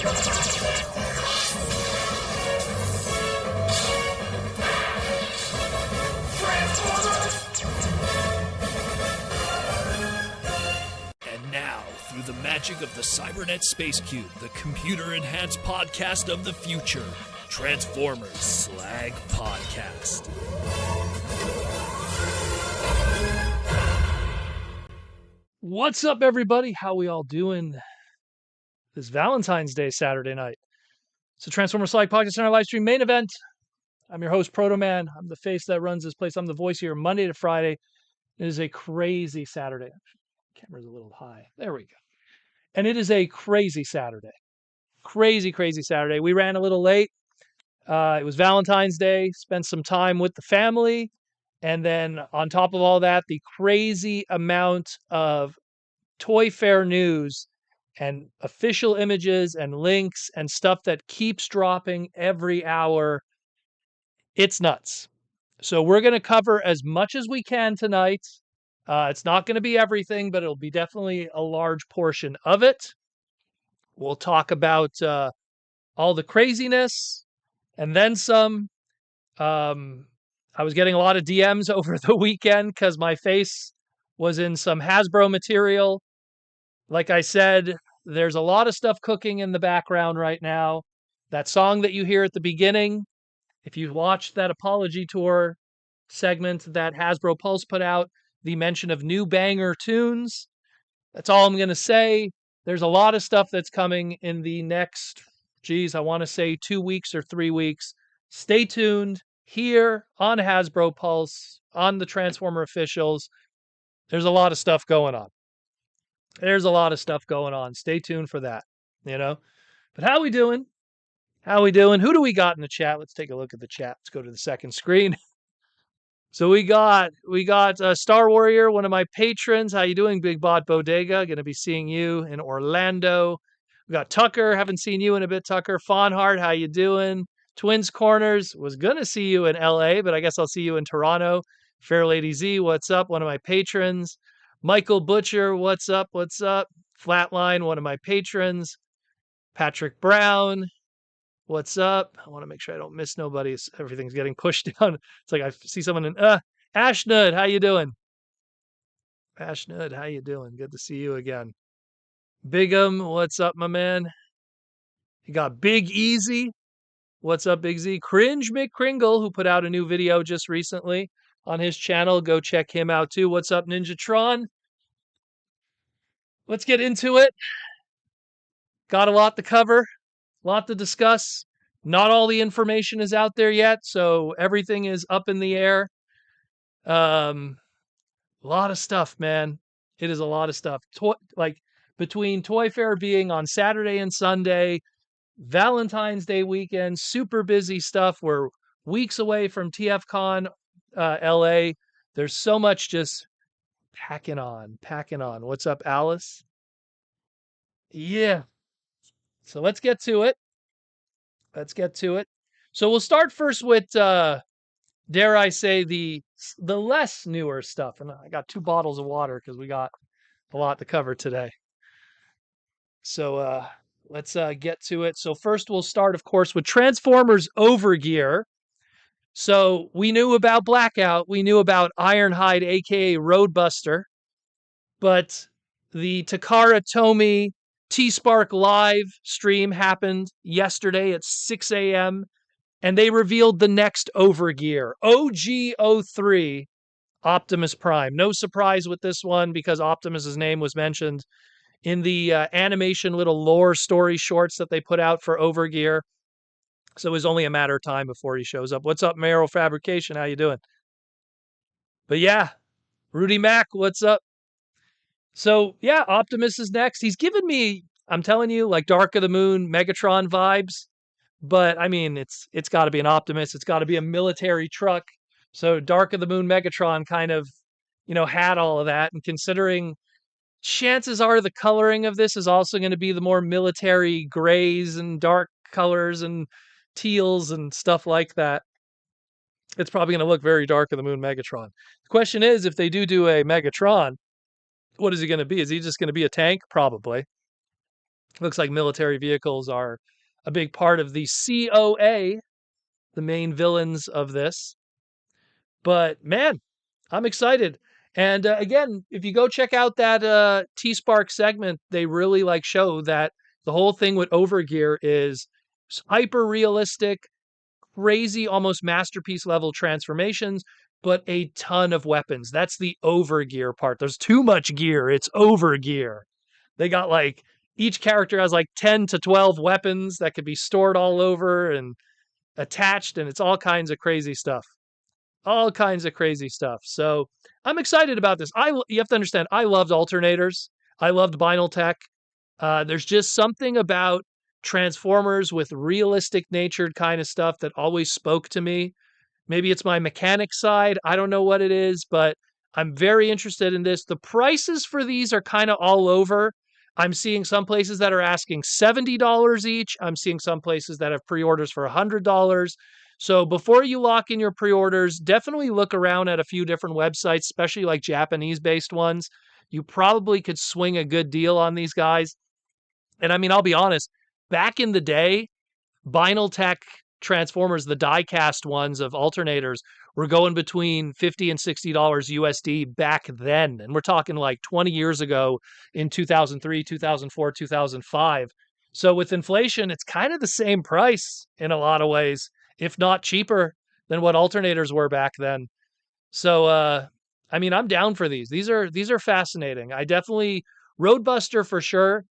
And now, through the magic of the Cybernet Space Cube, the computer-enhanced podcast of the future, Transformers Slag Podcast. What's up, everybody? How we all doing this Valentine's Day Saturday night? It's a Transformers Slag Podcast in our live stream main event. I'm your host, Proto Man. I'm the face that runs this place. I'm the voice here Monday to Friday. It is a crazy Saturday. Camera's a little high. There we go. And it is a crazy Saturday. Crazy Saturday. We ran a little late. It was Valentine's Day. Spent some time with the family. And then on top of all that, the crazy amount of Toy Fair news and official images and links and stuff that keeps dropping every hour. It's nuts. So we're going to cover as much as we can tonight. It's not going to be everything, but it'll be definitely a large portion of it. We'll talk about all the craziness and then some. I was getting a lot of DMs over the weekend because my face was in some Hasbro material. Like I said, there's a lot of stuff cooking in the background right now. That song that you hear at the beginning, if you watched that apology tour segment that Hasbro Pulse put out, the mention of new banger tunes, that's all I'm going to say. There's a lot of stuff that's coming in the next, I want to say 2 weeks or 3 weeks. Stay tuned here on Hasbro Pulse, on the Transformer Officials. There's a lot of stuff going on. Stay tuned for that, But how we doing? Who do we got in the chat? Let's take a look at the chat. Let's go to the second screen. So we got Star Warrior, one of my patrons. How you doing, Big Bot Bodega? Going to be seeing you in Orlando. We got Tucker. Haven't seen you in a bit, Tucker. Fawnheart, how you doing? Twins Corners, was going to see you in LA, but I guess I'll see you in Toronto. Fair Lady Z, what's up? One of my patrons. Michael Butcher, what's up? Flatline, one of my patrons. Patrick Brown, what's up? I want to make sure I don't miss nobody. Everything's getting pushed down. It's like I see someone in Ashnud, how you doing? Good to see you again. Bigum, what's up, my man? You got Big Easy. What's up, Big Z? Cringe McCringle, who put out a new video just recently on his channel. Go check him out too. What's up, Ninjatron? Let's get into it. Got a lot to cover, a lot to discuss. Not all the information is out there yet, so everything is up in the air. A lot of stuff, man. It is a lot of stuff. Between Toy Fair being on Saturday and Sunday, Valentine's Day weekend, super busy stuff. We're weeks away from TFCon LA. There's so much just packing on. What's up, Alice? Yeah. So let's get to it. So we'll start first with, dare I say, the less newer stuff. And I got 2 bottles of water because we got a lot to cover today. So let's get to it. So first we'll start, of course, with Transformers Overgear. So we knew about Blackout. We knew about Ironhide, a.k.a. Roadbuster. But the Takara Tomy T-Spark live stream happened yesterday at 6 a.m. And they revealed the next Overgear, OG03 Optimus Prime. No surprise with this one because Optimus's name was mentioned in the animation little lore story shorts that they put out for Overgear. So it was only a matter of time before he shows up. What's up, Merrill Fabrication? How you doing? But yeah, Rudy Mack, what's up? So yeah, Optimus is next. He's given me, I'm telling you, like Dark of the Moon, Megatron vibes. But I mean, it's got to be an Optimus. It's got to be a military truck. So Dark of the Moon, Megatron kind of, had all of that. And considering chances are the coloring of this is also going to be the more military grays and dark colors and teals and stuff like that. It's probably going to look very Dark of the Moon Megatron. The question is, if they do a Megatron, what is he going to be? Is he just going to be a tank? Probably. Looks like military vehicles are a big part of the COA, the main villains of this. But man, I'm excited. And again, if you go check out that T-Spark segment, they really like show that the whole thing with Overgear is hyper realistic, crazy, almost masterpiece level transformations, but a ton of weapons. That's the Overgear part. There's too much gear. It's Overgear. They got like each character has like 10 to 12 weapons that could be stored all over and attached, and it's all kinds of crazy stuff. All kinds of crazy stuff. So I'm excited about this. You have to understand, I loved alternators. I loved Vinyl Tech. There's just something about Transformers with realistic natured kind of stuff that always spoke to me. Maybe it's my mechanic side. I don't know what it is, but I'm very interested in this. The prices for these are kind of all over. I'm seeing some places that are asking $70 each. I'm seeing some places that have pre-orders for $100. So before you lock in your pre-orders, definitely look around at a few different websites, especially like Japanese-based ones. You probably could swing a good deal on these guys. And I mean, I'll be honest, back in the day, Vinyl Tech Transformers, the die-cast ones of alternators, were going between $50 and $60 USD back then. And we're talking like 20 years ago in 2003, 2004, 2005. So with inflation, it's kind of the same price in a lot of ways, if not cheaper than what alternators were back then. So I mean, I'm down for these. These are fascinating. I definitely Roadbuster for sure.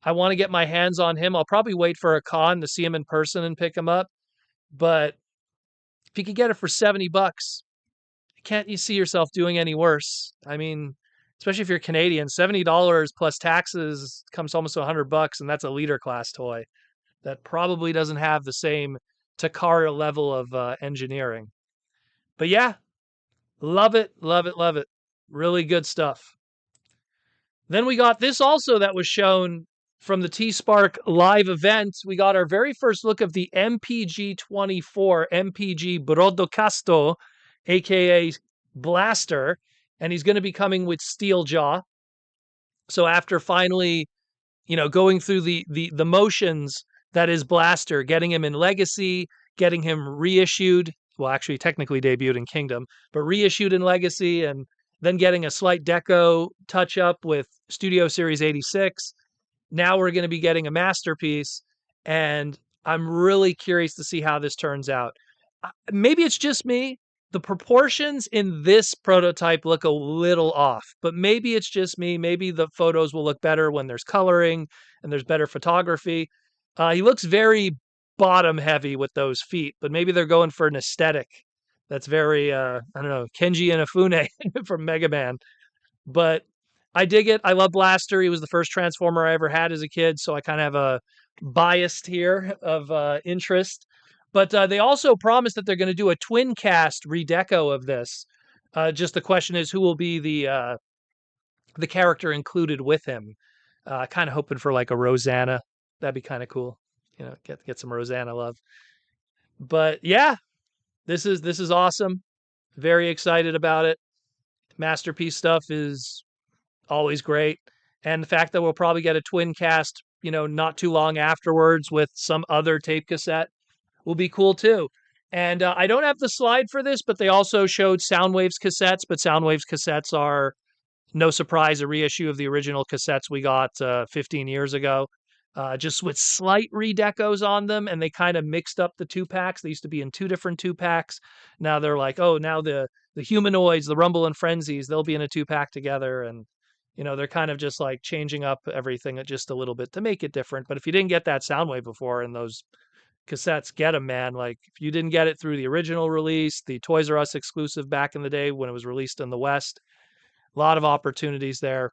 I want to get my hands on him. I'll probably wait for a con to see him in person and pick him up. But if you could get it for $70, can't you see yourself doing any worse? I mean, especially if you're Canadian, $70 plus taxes comes almost to $100, and that's a leader class toy that probably doesn't have the same Takara level of engineering. But yeah, love it, love it, love it. Really good stuff. Then we got this also that was shown from the T-Spark live event. We got our very first look of the MPG-24, MPG Brodocasto, aka Blaster, and he's going to be coming with Steel Jaw. So after finally, going through the motions that is Blaster, getting him in Legacy, getting him reissued, well, actually technically debuted in Kingdom, but reissued in Legacy, and then getting a slight deco touch up with Studio Series 86. Now we're going to be getting a masterpiece, and I'm really curious to see how this turns out. Maybe it's just me. The proportions in this prototype look a little off, but maybe it's just me. Maybe the photos will look better when there's coloring and there's better photography. He looks very bottom heavy with those feet, but maybe they're going for an aesthetic that's very, I don't know, Kenji Inafune from Mega Man. But I dig it. I love Blaster. He was the first Transformer I ever had as a kid, so I kind of have a bias here of interest. But they also promised that they're going to do a twin cast redeco of this. Just the question is, who will be the character included with him? Kind of hoping for like a Rosanna. That'd be kind of cool. Get some Rosanna love. But yeah, this is awesome. Very excited about it. Masterpiece stuff is always great. And the fact that we'll probably get a twin cast, not too long afterwards with some other tape cassette will be cool too. And I don't have the slide for this, but they also showed Soundwaves cassettes, but Soundwaves cassettes are, no surprise, a reissue of the original cassettes we got 15 years ago, just with slight redecos on them, and they kind of mixed up the two packs. They used to be in two different two packs. Now they're like, oh, now the humanoids, the Rumble and Frenzies, they'll be in a two pack together, and they're kind of just like changing up everything just a little bit to make it different. But if you didn't get that Soundwave before and those cassettes, get them, man. Like, if you didn't get it through the original release, the Toys R Us exclusive back in the day when it was released in the West, a lot of opportunities there.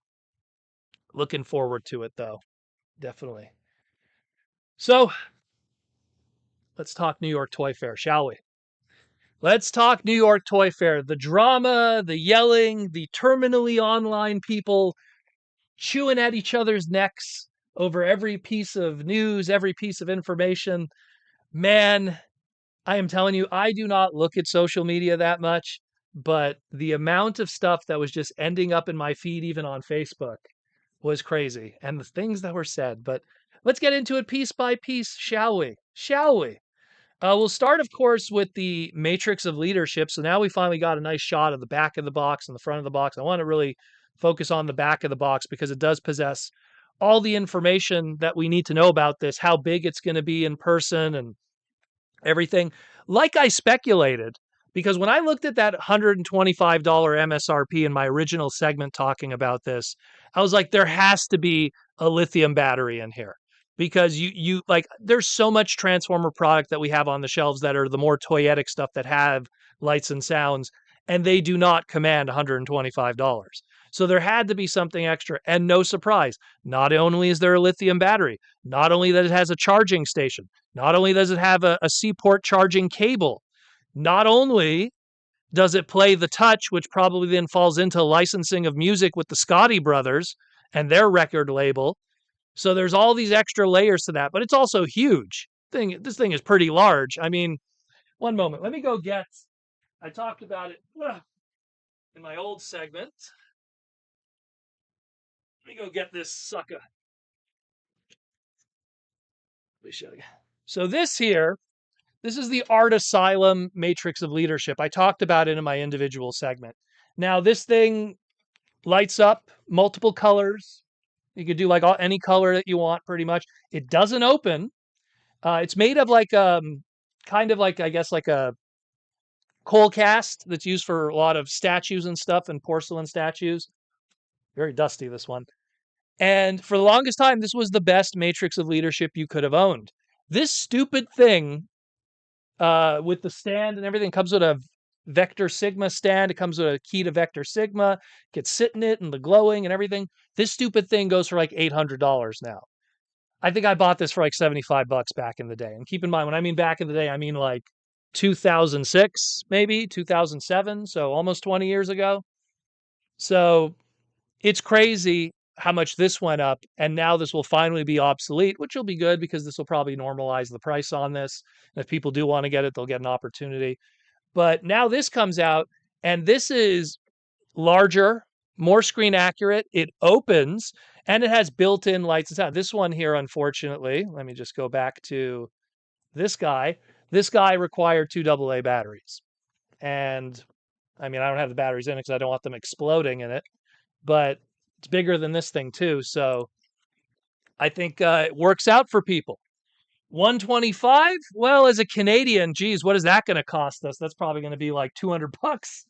Looking forward to it, though. Definitely. So, let's talk New York Toy Fair, shall we? Let's talk New York Toy Fair. The drama, the yelling, the terminally online people chewing at each other's necks over every piece of news, every piece of information. Man, I am telling you, I do not look at social media that much, but the amount of stuff that was just ending up in my feed, even on Facebook, was crazy. And the things that were said. But let's get into it piece by piece, shall we? Shall we? We'll start, of course, with the matrix of leadership. So now we finally got a nice shot of the back of the box and the front of the box. I want to really focus on the back of the box because it does possess all the information that we need to know about this, how big it's going to be in person and everything. Like I speculated, because when I looked at that $125 MSRP in my original segment talking about this, I was like, there has to be a lithium battery in here because you like there's so much transformer product that we have on the shelves that are the more toyetic stuff that have lights and sounds, and they do not command $125. So there had to be something extra, and no surprise, not only is there a lithium battery, not only that it has a charging station, not only does it have a C-port charging cable, not only does it play the touch, which probably then falls into licensing of music with the Scotti brothers and their record label. So there's all these extra layers to that, but it's also huge. This thing is pretty large. I mean, one moment. Let me go get, I talked about it in my old segment. Let me go get this sucker. Let me show you. So this here, this is the Art Asylum Matrix of Leadership. I talked about it in my individual segment. Now, this thing lights up multiple colors. You could do like any color that you want, pretty much. It doesn't open. It's made of like kind of like, I guess, like a coal cast that's used for a lot of statues and stuff and porcelain statues. Very dusty, this one. And for the longest time, this was the best Matrix of Leadership you could have owned. This stupid thing with the stand and everything comes with a Vector Sigma stand. It comes with a key to Vector Sigma. Gets sit in it and the glowing and everything. This stupid thing goes for like $800 now. I think I bought this for like $75 back in the day. And keep in mind, when I mean back in the day, I mean like 2006, maybe 2007. So almost 20 years ago. So it's crazy how much this went up, and now this will finally be obsolete, which will be good because this will probably normalize the price on this. And if people do want to get it, they'll get an opportunity. But now this comes out, and this is larger, more screen accurate. It opens, and it has built-in lights and sound. This one here, unfortunately, let me just go back to this guy. This guy required 2 AA batteries. And, I mean, I don't have the batteries in it because I don't want them exploding in it. But it's bigger than this thing too, so I think it works out for people. 125? Well, as a Canadian, geez, what is that going to cost us? That's probably going to be like $200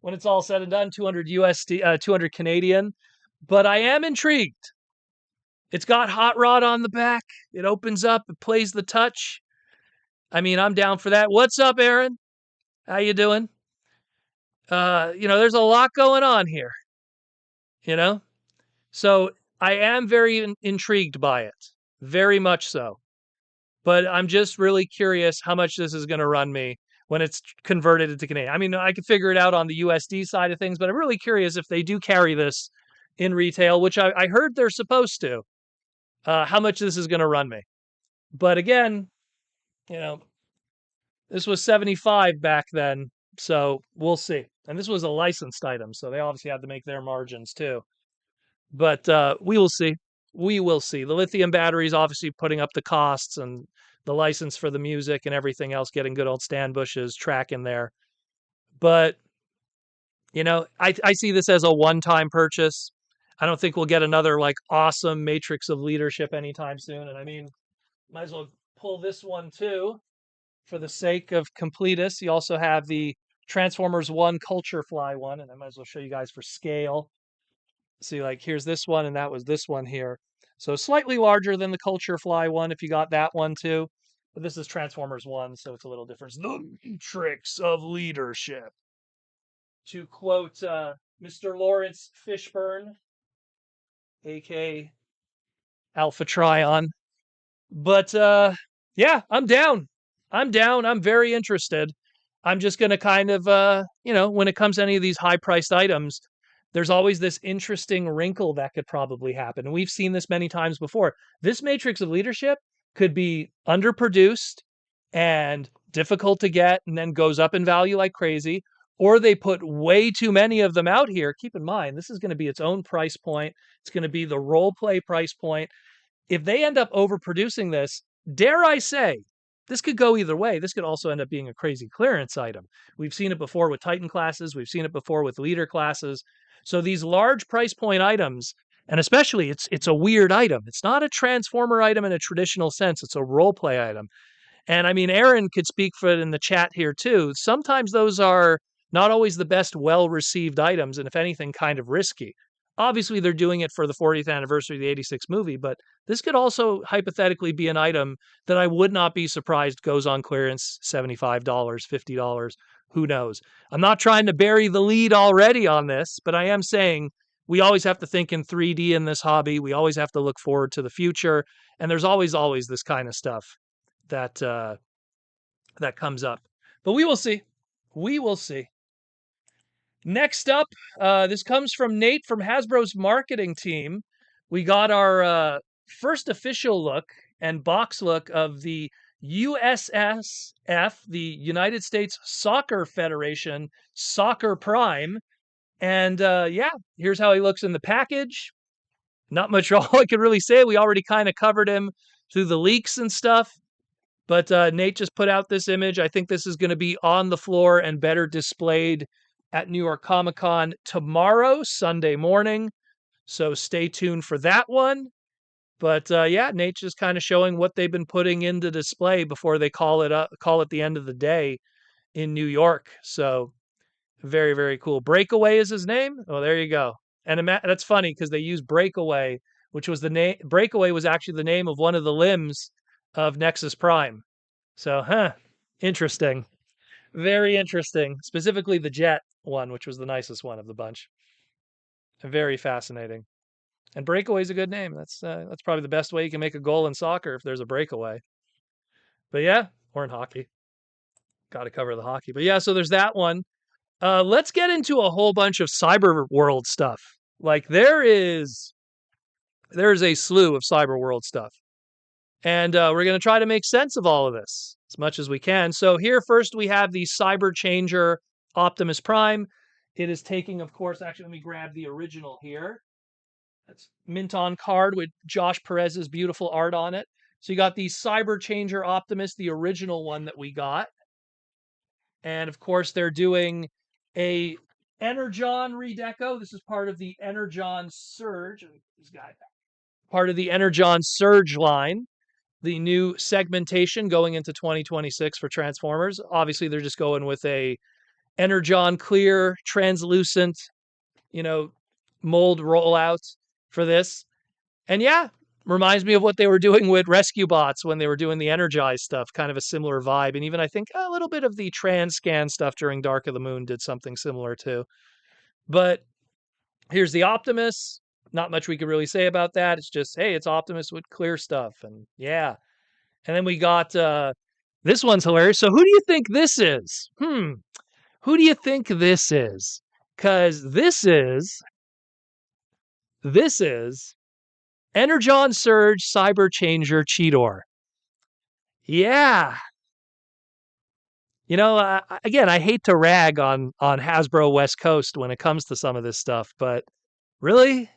when it's all said and done. 200 USD, 200 Canadian. But I am intrigued. It's got hot rod on the back. It opens up. It plays the touch. I mean, I'm down for that. What's up, Aaron? How you doing? There's a lot going on here. So I am very intrigued by it, very much so. But I'm just really curious how much this is going to run me when it's converted into Canadian. I mean, I could figure it out on the USD side of things, but I'm really curious if they do carry this in retail, which I heard they're supposed to, how much this is going to run me. But again, this was 75 back then, so we'll see. And this was a licensed item, so they obviously had to make their margins too. But we will see. We will see. The lithium battery is obviously putting up the costs, and the license for the music and everything else, getting good old Stan Bush's track in there. But, I see this as a one-time purchase. I don't think we'll get another like awesome Matrix of Leadership anytime soon. And I mean, might as well pull this one too for the sake of completeness. You also have the Transformers 1 Culture Fly one, and I might as well show you guys for scale. See, like, here's this one, and that was this one here. So slightly larger than the Culture Fly one if you got that one too. But this is Transformers 1, so it's a little different. The Matrix of Leadership. To quote Mr. Lawrence Fishburne, a.k.a. Alpha Trion. But, yeah, I'm down. I'm very interested. I'm just going to kind of, when it comes to any of these high-priced items, there's always this interesting wrinkle that could probably happen. And we've seen this many times before. This Matrix of Leadership could be underproduced and difficult to get and then goes up in value like crazy. Or they put way too many of them out here. Keep in mind, this is going to be its own price point. It's going to be the role play price point. if they end up overproducing this, dare I say, this could go either way. This could also end up being a crazy clearance item. We've seen it before with Titan classes. We've seen it before with leader classes. So these large price point items, and especially it's a weird item. It's not a transformer item in a traditional sense. It's a role play item. And I mean, Aaron could speak for it in the chat here too. Sometimes those are not always the best well received items, and if anything, kind of risky. Obviously, they're doing it for the 40th anniversary of the 86 movie, but this could also hypothetically be an item that I would not be surprised goes on clearance $75, $50. Who knows? I'm not trying to bury the lead already on this, but I am saying we always have to think in 3D in this hobby. We always have to look forward to the future. And there's always this kind of stuff that that comes up. But we will see. We will see. Next up, this comes from Nate from Hasbro's marketing team. We got our first official look and box look of the USSF, the United States Soccer Federation Soccer Prime. And yeah, here's how he looks in the package. Not much all I could really say. We already kind of covered him through the leaks and stuff. But Nate just put out this image. I think this is going to be on the floor and better displayed at New York Comic Con tomorrow, Sunday morning. So stay tuned for that one. But yeah, Nate's just kind of showing what they've been putting into display before they call it the end of the day in New York. So very, very cool. Breakaway is his name. Oh, there you go. And that's funny because they use Breakaway, which was the name. Breakaway was actually the name of one of the limbs of Nexus Prime. So, interesting. Very interesting. Specifically the jet one, which was the nicest one of the bunch. Very fascinating. And Breakaway's a good name. That's probably the best way you can make a goal in soccer if there's a breakaway. But yeah, or in hockey. Got to cover the hockey. But yeah, so there's that one. Let's get into a whole bunch of Cyberworld stuff. Like there's a slew of Cyberworld stuff. And we're going to try to make sense of all of this as much as we can. So here first we have the Cyber Changer Optimus Prime. It is taking, of course, actually, let me grab the original here. That's mint on card with Josh Perez's beautiful art on it. So you got the Cyber Changer Optimus, the original one that we got. And of course, they're doing a Energon redeco. This is part of the Energon Surge. This guy, part of the Energon Surge line. The new segmentation going into 2026 for Transformers. Obviously, they're just going with a Energon clear, translucent, mold rollout for this. And yeah, reminds me of what they were doing with Rescue Bots when they were doing the Energize stuff, kind of a similar vibe. And even I think a little bit of the Transcan stuff during Dark of the Moon did something similar too. But here's the Optimus. Not much we could really say about that. It's just, hey, it's Optimus with clear stuff. And yeah. And then we got, this one's hilarious. So who do you think this is? Who do you think this is? Because this is Energon Surge Cyber Changer Cheetor. Yeah. Again, I hate to rag on Hasbro West Coast when it comes to some of this stuff, but really?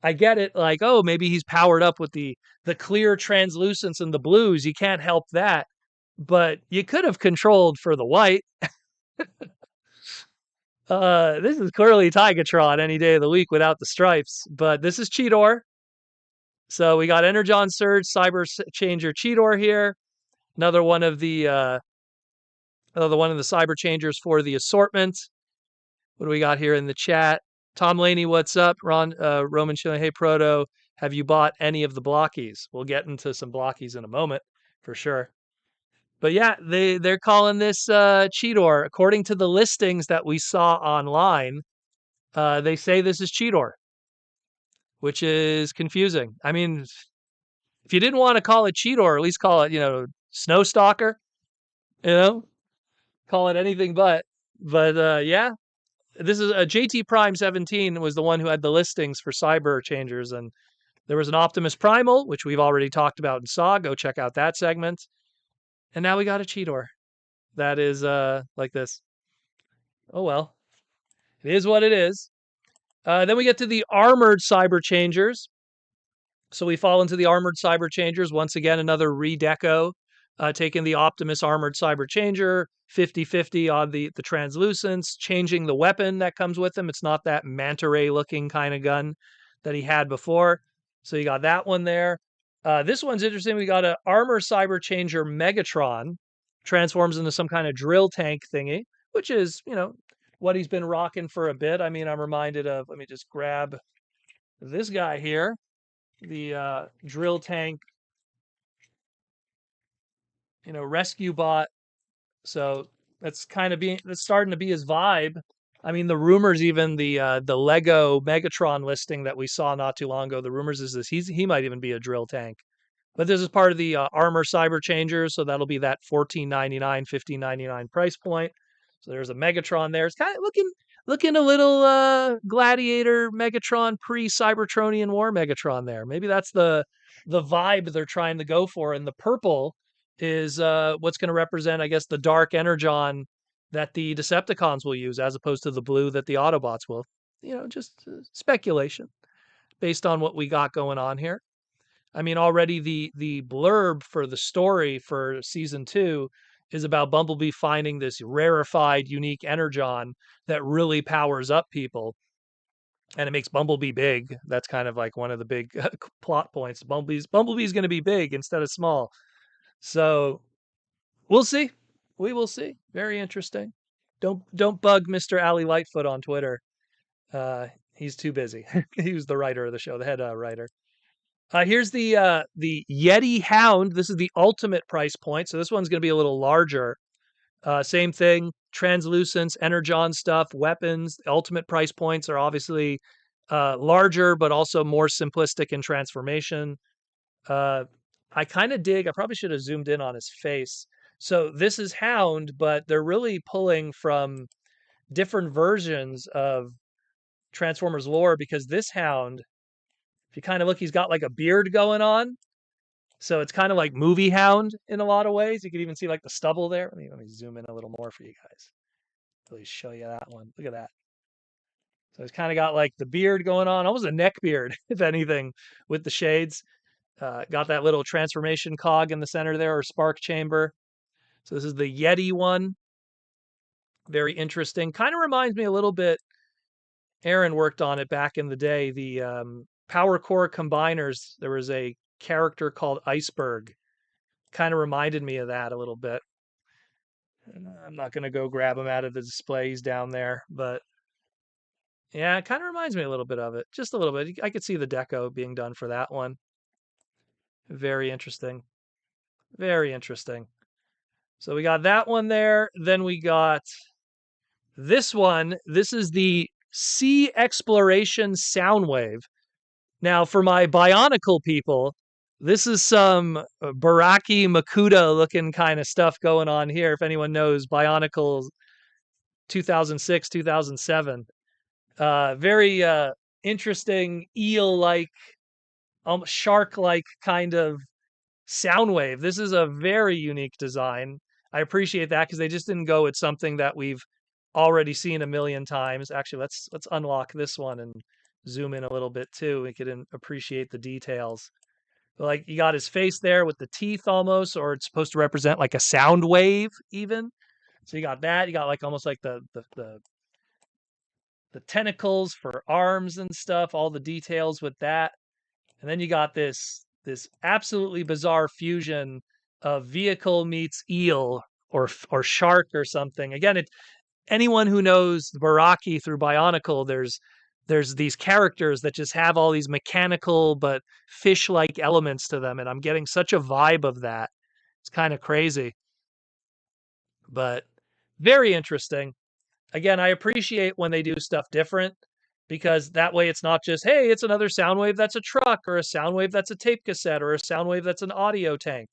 I get it. Like, oh, maybe he's powered up with the clear translucence and the blues. You can't help that. But you could have controlled for the white. This is clearly Tigatron any day of the week without the stripes. But this is Cheetor. So we got Energon Surge, Cyber Changer Cheetor here. Another one of the Cyber Changers for the assortment. What do we got here in the chat? Tom Laney, what's up? Roman Schilling, hey Proto, have you bought any of the blockies? We'll get into some blockies in a moment for sure. But yeah, they're calling this Cheetor. According to the listings that we saw online, they say this is Cheetor, which is confusing. I mean, if you didn't want to call it Cheetor, at least call it, Snowstalker. Call it anything but. But yeah. This is a JT Prime 17 was the one who had the listings for Cyber Changers, and there was an Optimus Primal, which we've already talked about and saw. Go check out that segment. And now we got a Cheetor that is like this. Oh well, it is what it is. Then we get to the armored Cyber Changers. So we fall into the armored cyber changers. Once again, another redeco, taking the Optimus armored cyber changer, 50/50 on the translucents, changing the weapon that comes with him. It's not that manta ray looking kind of gun that he had before. So you got that one there. This one's interesting. We got an armor cyber changer Megatron, transforms into some kind of drill tank thingy, which is, what he's been rocking for a bit. I mean, I'm reminded of, let me just grab this guy here, the drill tank, rescue bot. So that's starting to be his vibe. I mean, the rumors, even the Lego Megatron listing that we saw not too long ago, the rumors is this he might even be a drill tank. But this is part of the armor cyber changers, so that'll be that $14.99, $15.99 price point. So there's a Megatron there. It's kind of looking a little Gladiator Megatron, pre-Cybertronian War Megatron there. Maybe that's the vibe they're trying to go for. And the purple is what's going to represent, I guess, the dark Energon that the Decepticons will use, as opposed to the blue that the Autobots will. Just speculation based on what we got going on here. I mean, already the blurb for the story for season 2 is about Bumblebee finding this rarefied, unique Energon that really powers up people, and it makes Bumblebee big. That's kind of like one of the big plot points. Bumblebee's going to be big instead of small. So we'll see. We will see. Very interesting. Don't bug Mr. Ali Lightfoot on Twitter. He's too busy. He was the writer of the show, the head writer. Here's the Yeti Hound. This is the ultimate price point, so this one's going to be a little larger. Same thing, translucents, Energon stuff, weapons. The ultimate price points are obviously larger, but also more simplistic in transformation. I kind of dig. I probably should have zoomed in on his face. So this is Hound, but they're really pulling from different versions of Transformers lore, because this Hound, if you kind of look, he's got like a beard going on. So it's kind of like movie Hound in a lot of ways. You can even see like the stubble there. Let me zoom in a little more for you guys. Really show you that one. Look at that. So he's kind of got like the beard going on, almost a neck beard, if anything, with the shades. Got that little transformation cog in the center there, or spark chamber. So this is the Yeti one. Very interesting. Kind of reminds me a little bit. Aaron worked on it back in the day. The Power Core Combiners, there was a character called Iceberg. Kind of reminded me of that a little bit. I'm not going to go grab him out of the displays down there, but yeah, it kind of reminds me a little bit of it. Just a little bit. I could see the deco being done for that one. Very interesting. Very interesting. So we got that one there. Then we got this one. This is the Sea Exploration Soundwave. Now, for my Bionicle people, this is some Baraki Makuta looking kind of stuff going on here. If anyone knows Bionicle 2006, 2007. Very interesting eel-like, shark-like kind of Soundwave. This is a very unique design. I appreciate that, because they just didn't go with something that we've already seen a million times. Actually, let's unlock this one and zoom in a little bit too. We can appreciate the details. Like, you got his face there with the teeth almost, or it's supposed to represent like a sound wave even. So you got that. You got like almost like the tentacles for arms and stuff, all the details with that. And then you got this absolutely bizarre fusion of vehicle meets eel, or shark or something. Again, anyone who knows Baraki through Bionicle, there's these characters that just have all these mechanical but fish-like elements to them, and I'm getting such a vibe of that. It's kind of crazy, but very interesting. Again, I appreciate when they do stuff different, because that way it's not just, hey, it's another Soundwave that's a truck, or a Soundwave that's a tape cassette, or a Soundwave that's an audio tank.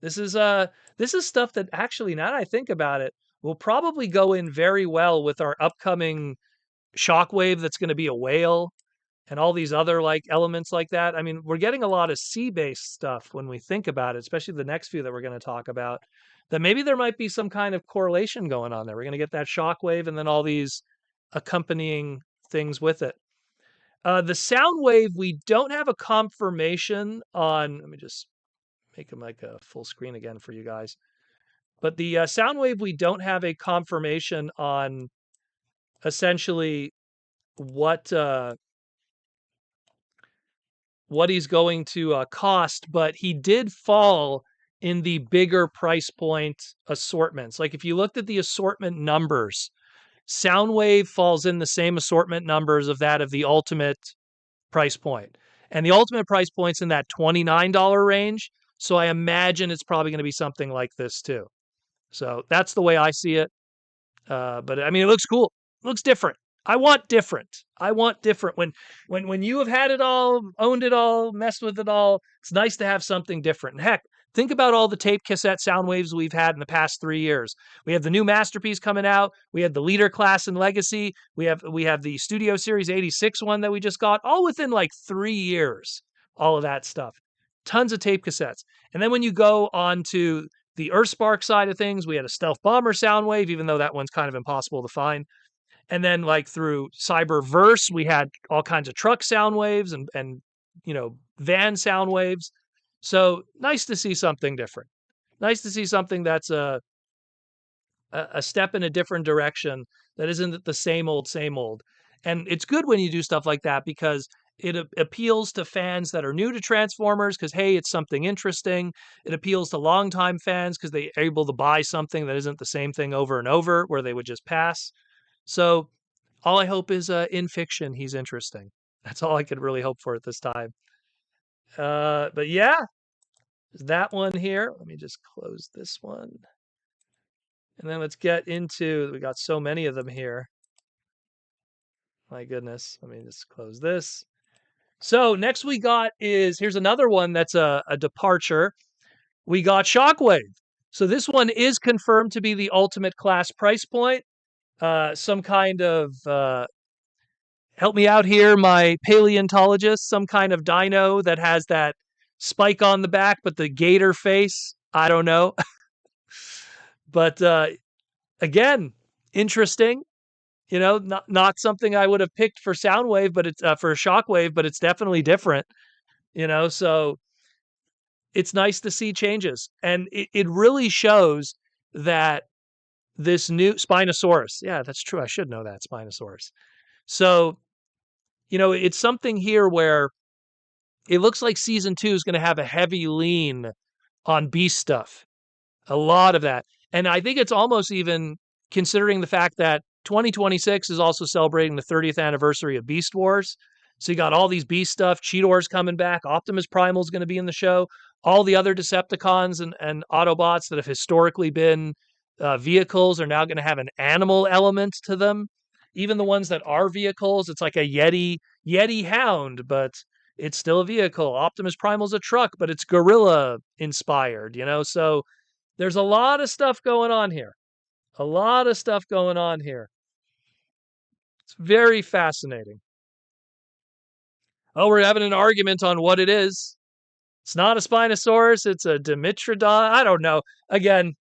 This is stuff that actually, now that I think about it, will probably go in very well with our upcoming Shockwave that's going to be a whale, and all these other like elements like that. I mean, we're getting a lot of sea-based stuff when we think about it, especially the next few that we're going to talk about, that maybe there might be some kind of correlation going on there. We're going to get that Shockwave and then all these accompanying things with it. The Soundwave, we don't have a confirmation on. Let me just make him like a full screen again for you guys. But the Soundwave, we don't have a confirmation on essentially what he's going to cost, but he did fall in the bigger price point assortments. Like if you looked at the assortment numbers, Soundwave falls in the same assortment numbers of that of the ultimate price point. And the ultimate price point's in that $29 range. So I imagine it's probably going to be something like this too. So that's the way I see it. But I mean, it looks cool. It looks different. I want different. I want different. When you have had it all, owned it all, messed with it all, it's nice to have something different. And heck, think about all the tape cassette sound waves we've had in the past 3 years. We have the new Masterpiece coming out. We had the Leader Class and Legacy. We have the Studio Series 86 one that we just got, all within like 3 years. All of that stuff. Tons of tape cassettes. And then when you go on to the Earthspark side of things, we had a Stealth Bomber Soundwave, even though that one's kind of impossible to find. And then like through Cyberverse, we had all kinds of truck sound waves and van sound waves. So nice to see something different. Nice to see something that's a step in a different direction that isn't the same old, same old. And it's good when you do stuff like that because it appeals to fans that are new to Transformers because, hey, it's something interesting. It appeals to longtime fans because they're able to buy something that isn't the same thing over and over where they would just pass. So all I hope is in fiction, he's interesting. That's all I could really hope for at this time. But yeah, that one here. Let me just close this one. And then let's get into, we got so many of them here. My goodness. Let me just close this. So next we got here's another one that's a departure. We got Shockwave. So this one is confirmed to be the ultimate class price point. Some kind of, help me out here, my paleontologist, some kind of dino that has that spike on the back, but the gator face. I don't know. But again, interesting. Not something I would have picked for Soundwave, but it's for Shockwave, but it's definitely different. So it's nice to see changes, and it really shows that this new Spinosaurus. Yeah, that's true. I should know that Spinosaurus. So, it's something here where it looks like season 2 is going to have a heavy lean on beast stuff. A lot of that. And I think it's almost even considering the fact that 2026 is also celebrating the 30th anniversary of Beast Wars. So you got all these beast stuff, Cheetor's coming back, Optimus Primal is going to be in the show, all the other Decepticons and Autobots that have historically been vehicles are now going to have an animal element to them. Even the ones that are vehicles, it's like a Yeti Hound, but it's still a vehicle. Optimus Primal's a truck, but it's gorilla inspired, So there's a lot of stuff going on here. A lot of stuff going on here. It's very fascinating. Oh, we're having an argument on what it is. It's not a Spinosaurus. It's a Dimetrodon. I don't know. Again,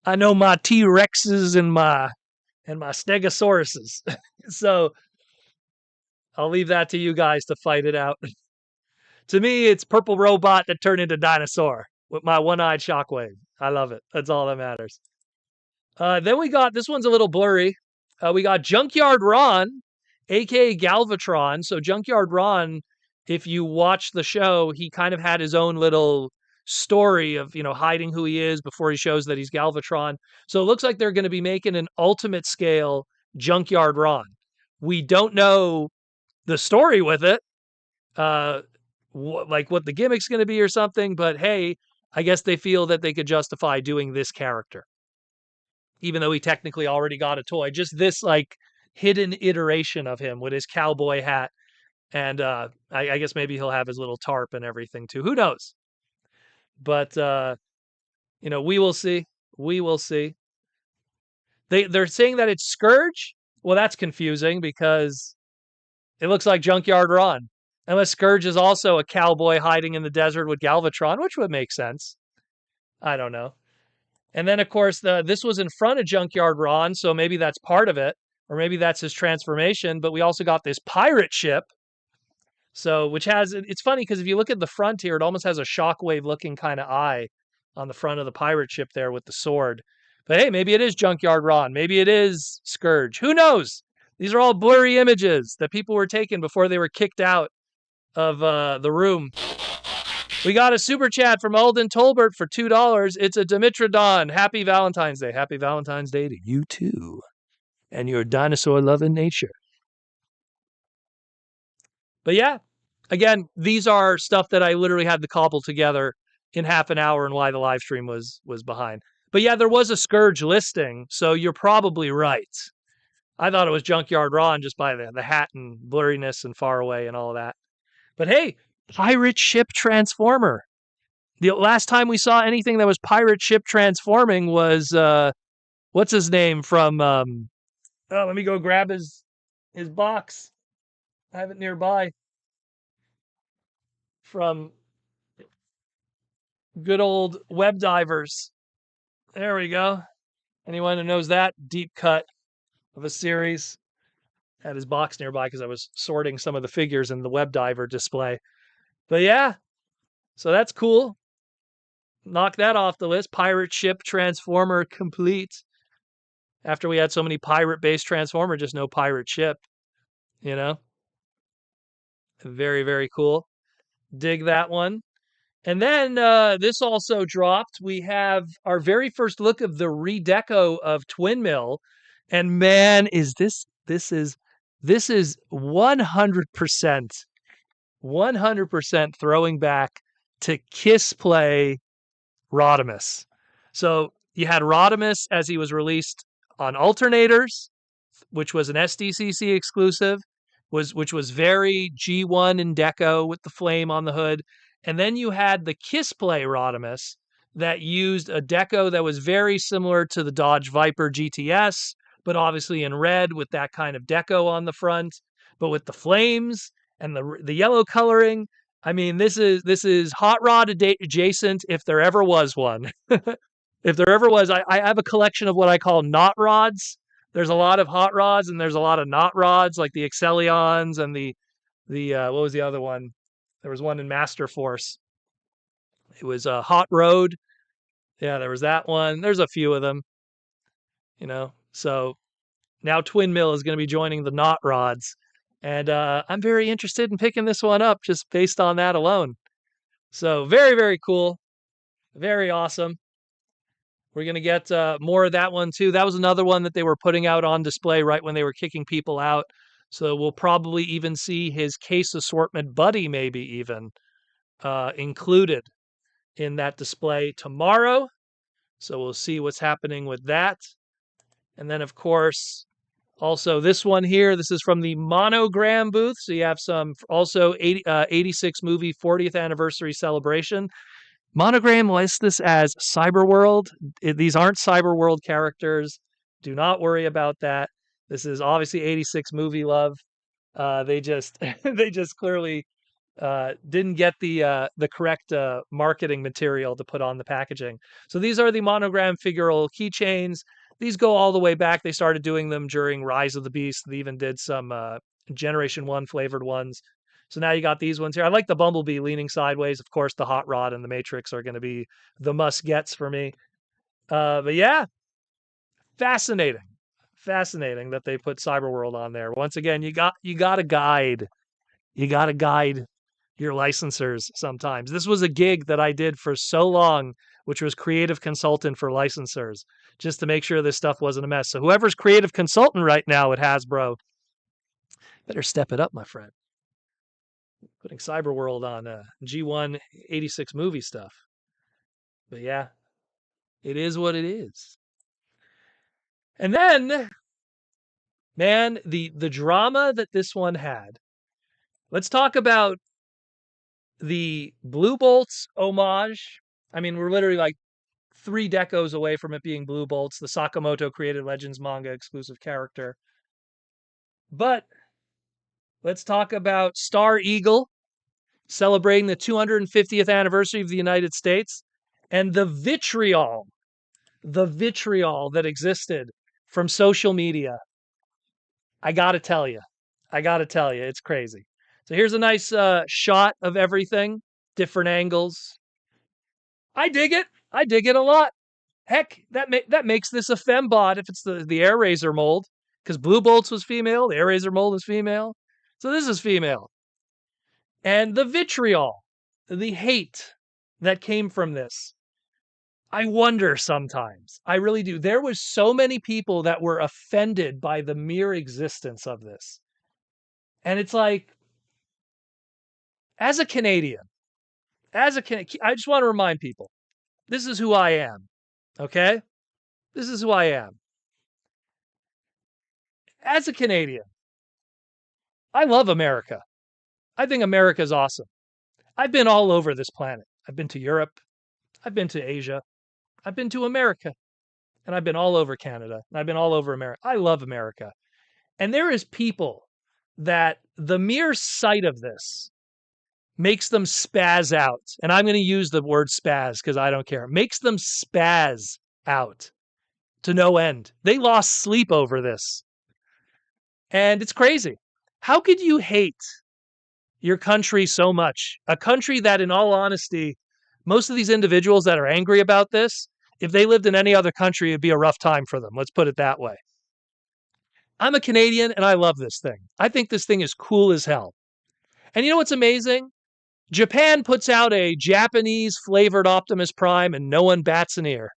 I know my T-Rexes and my Stegosauruses. So I'll leave that to you guys to fight it out. To me, it's purple robot that turned into dinosaur with my one-eyed Shockwave. I love it. That's all that matters. Then we got, this one's a little blurry. We got Junkyard Ron, aka Galvatron. So Junkyard Ron, if you watch the show, he kind of had his own little story of, hiding who he is before he shows that he's Galvatron. So it looks like they're going to be making an ultimate scale Junkyard Ron. We don't know the story with it, like what the gimmick's going to be or something, but hey, I guess they feel that they could justify doing this character. Even though he technically already got a toy, just this like hidden iteration of him with his cowboy hat. And I guess maybe he'll have his little tarp and everything too. Who knows? But, we will see. We will see. They're saying that it's Scourge. Well, that's confusing because it looks like Junkyard Ron. Unless Scourge is also a cowboy hiding in the desert with Galvatron, which would make sense. I don't know. And then, of course, this was in front of Junkyard Ron, so maybe that's part of it. or maybe that's his transformation, but we also got this pirate ship. So, which has, it's funny because if you look at the front here, it almost has a shockwave looking kind of eye on the front of the pirate ship there with the sword. But hey, maybe it is Junkyard Ron. Maybe it is Scourge. Who knows? These are all blurry images that people were taking before they were kicked out of the room. We got a super chat from Alden Tolbert for $2. It's a Dimitrodon. Happy Valentine's Day. Happy Valentine's Day to you too, and your dinosaur-loving nature. But yeah, again, these are stuff that I literally had to cobble together in half an hour, and why the live stream was behind. But yeah, there was a Scourge listing, so you're probably right. I thought it was Junkyard Ron just by the hat and blurriness and far away and all of that. But hey, pirate ship transformer. The last time we saw anything that was pirate ship transforming was what's his name from let me go grab his box. I have it nearby. From good old Web Divers. There we go. Anyone who knows that deep cut of a series. Had his box nearby because I was sorting some of the figures in the Web Diver display. But yeah, so that's cool. Knock that off the list. Pirate ship transformer complete. After we had so many pirate-based transformer, just no pirate ship. You know? Very, very cool. Dig that one. And then this also dropped. We have our very first look of the redeco of Twin Mill. And man, is this is 100% throwing back to Kiss Play Rodimus. So you had Rodimus as he was released on Alternators, which was an SDCC exclusive, which was very G1 in deco with the flame on the hood. And then you had the Kiss Play Rodimus that used a deco that was very similar to the Dodge Viper GTS, but obviously in red with that kind of deco on the front, but with the flames and the yellow coloring. I mean, this is hot rod adjacent if there ever was one. If there ever was, I have a collection of what I call knot rods. There's a lot of hot rods and there's a lot of knot rods, like the Excellions and the what was the other one? There was one in Master Force. It was a Hot Road. Yeah, there was that one. There's a few of them. So now Twin Mill is going to be joining the knot rods. And I'm very interested in picking this one up just based on that alone. So very, very cool. Very awesome. We're going to get more of that one too. That was another one that they were putting out on display right when they were kicking people out. So we'll probably even see his case assortment buddy maybe even included in that display tomorrow. So we'll see what's happening with that. And then, of course, also this one here, this is from the Monogram booth. So you have some also 86 movie 40th anniversary celebration. Monogram lists this as Cyberworld. These aren't Cyberworld characters. Do not worry about that. This is obviously 86 movie love. They just clearly didn't get the correct marketing material to put on the packaging. So these are the Monogram figural keychains. These go all the way back. They started doing them during Rise of the Beast. They even did some Generation 1 flavored ones. So now you got these ones here. I like the Bumblebee leaning sideways. Of course, the Hot Rod and the Matrix are going to be the must-gets for me. But yeah, fascinating that they put Cyberworld on there. Once again, you got to guide. You got to guide your licensors sometimes. This was a gig that I did for so long, which was creative consultant for licensors, just to make sure this stuff wasn't a mess. So whoever's creative consultant right now at Hasbro, better step it up, my friend. Putting Cyberworld on G1 86 movie stuff. But yeah, it is what it is. And then, man, the drama that this one had. Let's talk about the Blue Bolts homage. I mean, we're literally like 3 decos away from it being Blue Bolts, the Sakamoto Created Legends manga exclusive character. But let's talk about Star Eagle celebrating the 250th anniversary of the United States and the vitriol that existed from social media I gotta tell you, it's crazy. So here's a nice shot of everything, different angles. I dig it. I dig it a lot. Heck, that makes this a fembot if it's the Air Razor mold, because Blue Bolts was female, the Air Razor mold is female. So this is female. And the vitriol, the hate that came from this, I wonder sometimes. I really do. There was so many people that were offended by the mere existence of this. And it's like, as a Canadian, I just want to remind people, this is who I am. Okay? This is who I am. As a Canadian, I love America. I think America is awesome. I've been all over this planet. I've been to Europe. I've been to Asia. I've been to America. And I've been all over Canada. And I've been all over America. I love America. And there is people that the mere sight of this makes them spaz out. And I'm going to use the word spaz because I don't care. It makes them spaz out to no end. They lost sleep over this. And it's crazy. How could you hate your country so much? A country that, in all honesty, most of these individuals that are angry about this, if they lived in any other country, it'd be a rough time for them. Let's put it that way. I'm a Canadian and I love this thing. I think this thing is cool as hell. And you know what's amazing? Japan puts out a Japanese flavored Optimus Prime and no one bats an ear.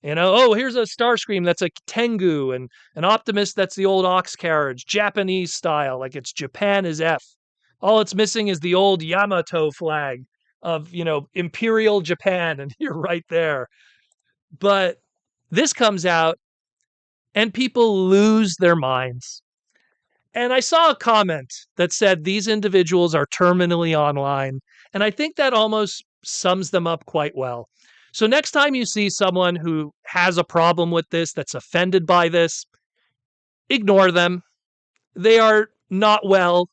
You know, oh, here's a Starscream that's a Tengu and an Optimus that's the old ox carriage, Japanese style, like it's Japan as F. All it's missing is the old Yamato flag of, Imperial Japan, and you're right there. But this comes out and people lose their minds. And I saw a comment that said these individuals are terminally online. And I think that almost sums them up quite well. So next time you see someone who has a problem with this, that's offended by this, ignore them. They are not well,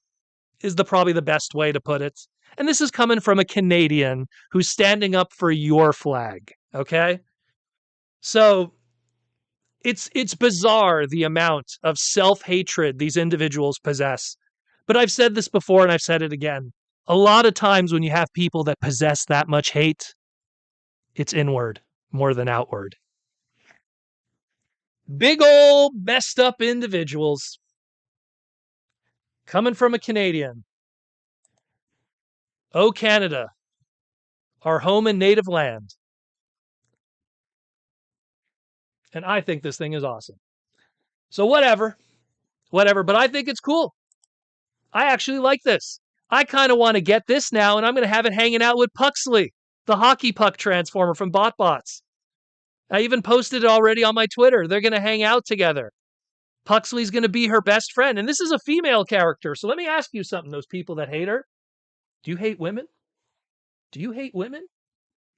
is probably the best way to put it. And this is coming from a Canadian who's standing up for your flag, okay? So it's bizarre the amount of self-hatred these individuals possess. But I've said this before and I've said it again. A lot of times when you have people that possess that much hate, it's inward more than outward. Big old messed up individuals coming from a Canadian. Oh, Canada, our home and native land. And I think this thing is awesome. So whatever, but I think it's cool. I actually like this. I kind of want to get this now, and I'm going to have it hanging out with Puxley, the hockey puck transformer from BotBots. I even posted it already on my Twitter. They're going to hang out together. Puxley's going to be her best friend, and this is a female character. So let me ask you something, those people that hate her. Do you hate women? Do you hate women?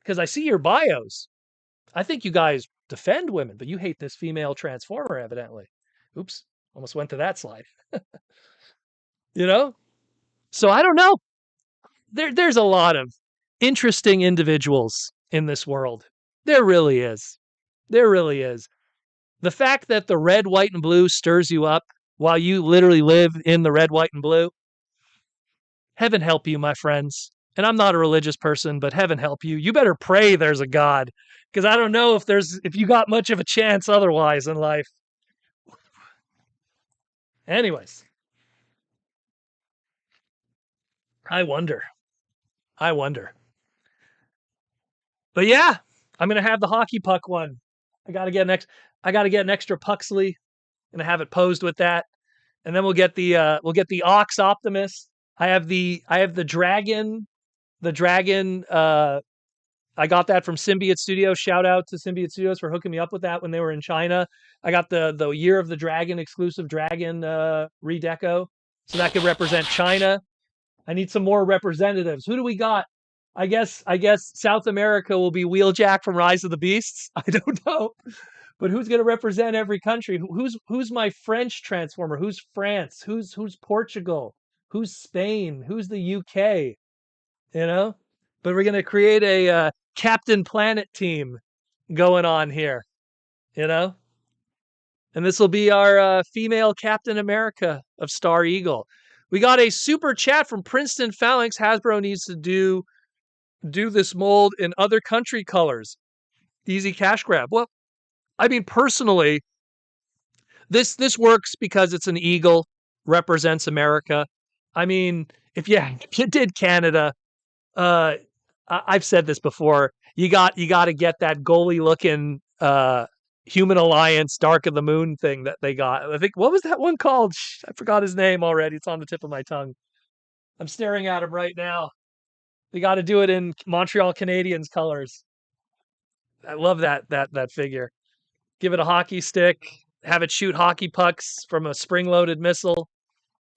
Because I see your bios. I think you guys defend women, but you hate this female transformer, evidently. Oops, almost went to that slide. So I don't know. There's a lot of interesting individuals in this world. There really is. There really is. The fact that the red, white, and blue stirs you up while you literally live in the red, white, and blue. Heaven help you, my friends. And I'm not a religious person, but heaven help you. You better pray there's a God, because I don't know if you got much of a chance otherwise in life. Anyways, I wonder. But yeah, I'm gonna have the hockey puck one. I gotta get an extra Puxley. Gonna have it posed with that, and then we'll get the Ox Optimus. I have the dragon. The dragon. I got that from Symbiote Studios. Shout out to Symbiote Studios for hooking me up with that when they were in China. I got the Year of the Dragon exclusive dragon redeco, so that could represent China. I need some more representatives. Who do we got? I guess South America will be Wheeljack from Rise of the Beasts. I don't know. But who's going to represent every country? Who's my French Transformer? Who's France? Who's Portugal? Who's Spain? Who's the UK? But we're going to create a Captain Planet team going on here. And this will be our female Captain America of Star Eagle. We got a super chat from Princeton Phalanx. Hasbro needs to do this mold in other country colors. Easy cash grab. Well, I mean, personally, this works because it's an eagle, represents America. I mean, if you did Canada, I've said this before. You got to get that goalie looking Human Alliance Dark of the Moon thing that they got. I think, what was that one called? I forgot his name already. It's on the tip of my tongue. I'm staring at him right now. They got to do it in Montreal Canadiens colors. I love that figure. Give it a hockey stick, have it shoot hockey pucks from a spring-loaded missile.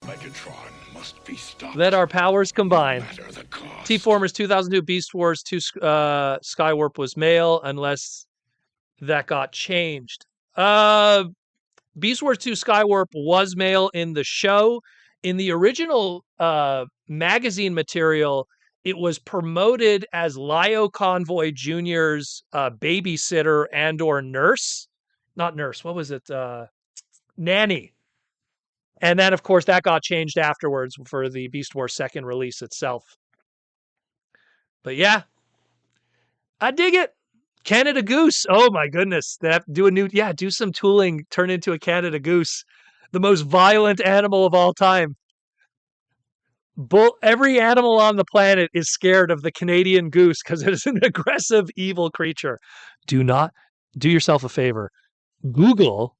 Megatron must be stopped. Let our powers combine. No matter the cost. T-Formers 2002 Beast Wars 2 Skywarp was male, unless that got changed. Beast Wars 2 Skywarp was male in the show. In the original magazine material, it was promoted as Lio Convoy Jr.'s babysitter and or nurse. Not nurse, what was it? Nanny. And then, of course, that got changed afterwards for the Beast Wars second release itself. But yeah, I dig it. Canada Goose. Oh my goodness. They have to do some tooling, turn into a Canada Goose. The most violent animal of all time. Every animal on the planet is scared of the Canadian goose because it is an aggressive, evil creature. Do yourself a favor. Google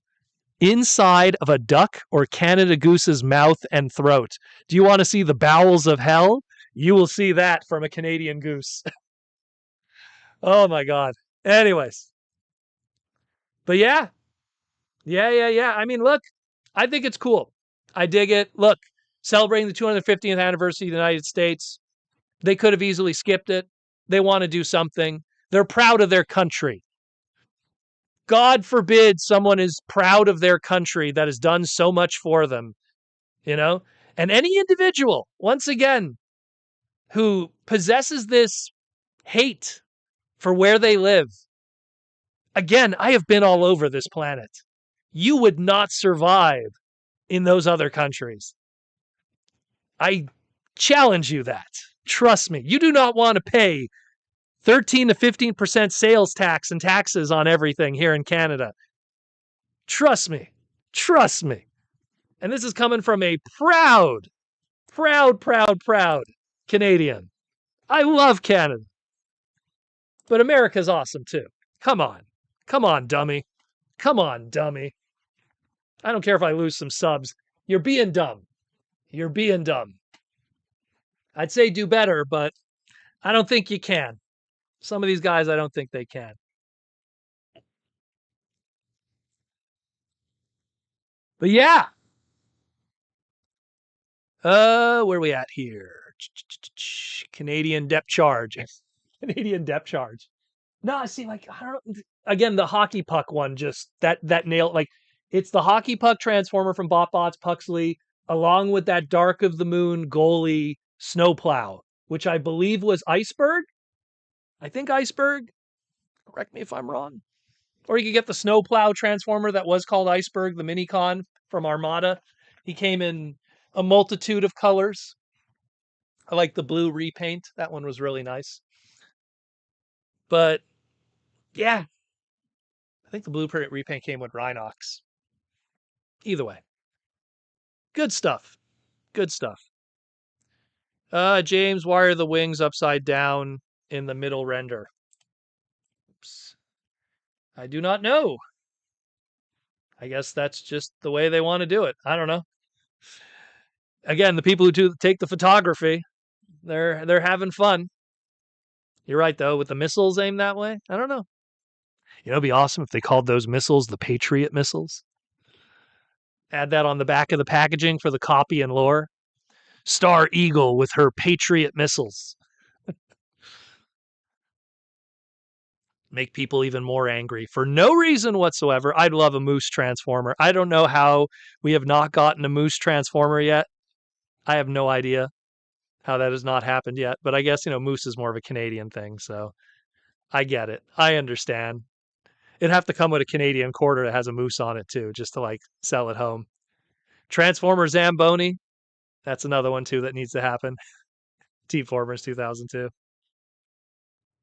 inside of a duck or Canada goose's mouth and throat. Do you want to see the bowels of hell? You will see that from a Canadian goose. Oh my God. Anyways. But yeah. Yeah. I mean, look, I think it's cool. I dig it. Look, celebrating the 250th anniversary of the United States. They could have easily skipped it. They want to do something. They're proud of their country. God forbid someone is proud of their country that has done so much for them, And any individual, once again, who possesses this hate for where they live. Again, I have been all over this planet. You would not survive in those other countries. I challenge you that. Trust me. You do not want to pay 13 to 15% sales tax and taxes on everything here in Canada. Trust me. And this is coming from a proud Canadian. I love Canada. But America's awesome too. Come on, dummy. I don't care if I lose some subs. You're being dumb. I'd say do better, but I don't think you can. Some of these guys, I don't think they can. But yeah. Where are we at here? Canadian depth charge. No, see, I don't know. Again, the hockey puck one, just that nail. It's the hockey puck transformer from BotBots Puxley, along with that Dark of the Moon goalie snowplow, which I believe was Iceberg. I think Iceberg. Correct me if I'm wrong. Or you could get the snowplow transformer that was called Iceberg, the Minicon from Armada. He came in a multitude of colors. I like the blue repaint. That one was really nice. But yeah, I think the blue repaint came with Rhinox. Either way. Good stuff. James, why are the wings upside down in the middle render? Oops. I do not know. I guess that's just the way they want to do it. I don't know. Again, the people who take the photography, they're having fun. You're right, though, with the missiles aimed that way. I don't know. It'd be awesome if they called those missiles the Patriot missiles. Add that on the back of the packaging for the copy and lore. Star Eagle with her Patriot missiles. Make people even more angry for no reason whatsoever. I'd love a Moose transformer. I don't know how we have not gotten a Moose transformer yet. I have no idea how that has not happened yet. But I guess, Moose is more of a Canadian thing, so I get it. I understand. It'd have to come with a Canadian quarter that has a moose on it too, just to like sell it home. Transformer Zamboni. That's another one too that needs to happen. T-Formers 2002.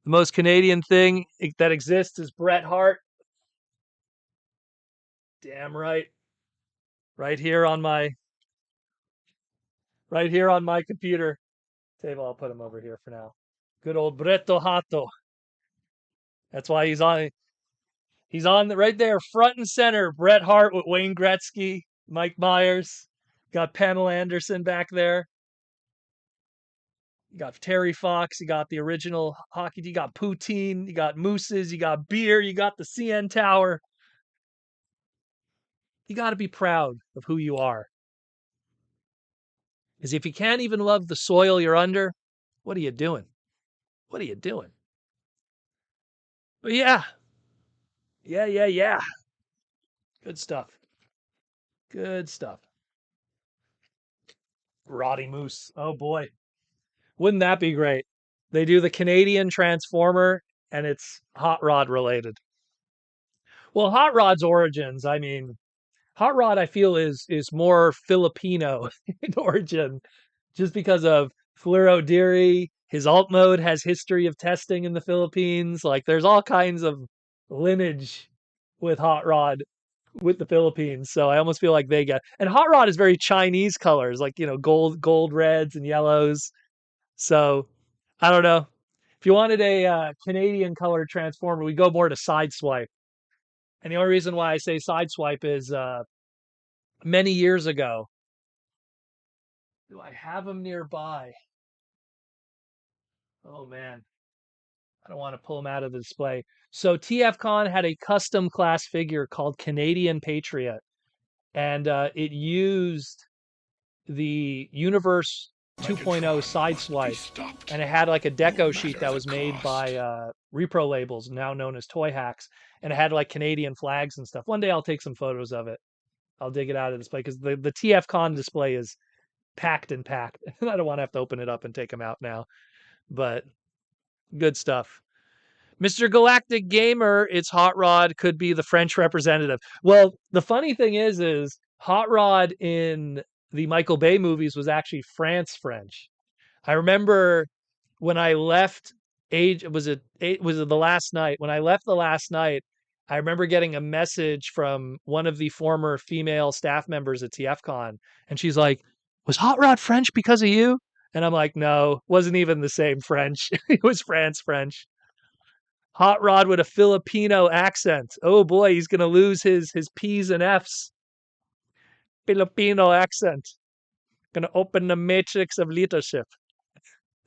The most Canadian thing that exists is Bret Hart. Damn right. Right here on my computer table. I'll put him over here for now. Good old Bretto Hato. That's why he's on right there, front and center. Bret Hart with Wayne Gretzky, Mike Myers. Got Pamela Anderson back there. You got Terry Fox. You got the original hockey. You got poutine. You got mooses. You got beer. You got the CN Tower. You got to be proud of who you are. Because if you can't even love the soil you're under, what are you doing? What are you doing? But yeah. Good stuff. Good stuff. Roddy Moose. Oh boy. Wouldn't that be great? They do the Canadian Transformer and it's Hot Rod related. Well, Hot Rod's origins, I mean, Hot Rod I feel is more Filipino in origin just because of Fluro Deary. His alt mode has history of testing in the Philippines. Like there's all kinds of lineage with Hot Rod with the Philippines. So I almost feel like they get, and Hot Rod is very Chinese colors, like, you know, gold, reds and yellows. So I don't know. If you wanted a Canadian colored Transformer, we go more to Sideswipe. And the only reason why I say Sideswipe is many years ago. Do I have them nearby? Oh man, I don't want to pull them out of the display. So TFCon had a custom class figure called Canadian Patriot, and it used the Universe 2.0 Sideswipe, and it had like a deco sheet that was made by Repro Labels, now known as Toy Hacks, and it had like Canadian flags and stuff. One day I'll take some photos of it. I'll dig it out of the display because the TFCon display is packed. I don't want to have to open it up and take them out now, but good stuff. Mr. Galactic Gamer, it's Hot Rod, could be the French representative. Well, the funny thing is Hot Rod in the Michael Bay movies was actually French. I remember when I left was it the last night? When I left the last night, I remember getting a message from one of the former female staff members at TFCon, and she's like, "Was Hot Rod French because of you?" And I'm like, "No, wasn't even the same French. It was French." Hot Rod with a Filipino accent. Oh boy, he's gonna lose his P's and F's. Filipino accent. Gonna open the matrix of leadership.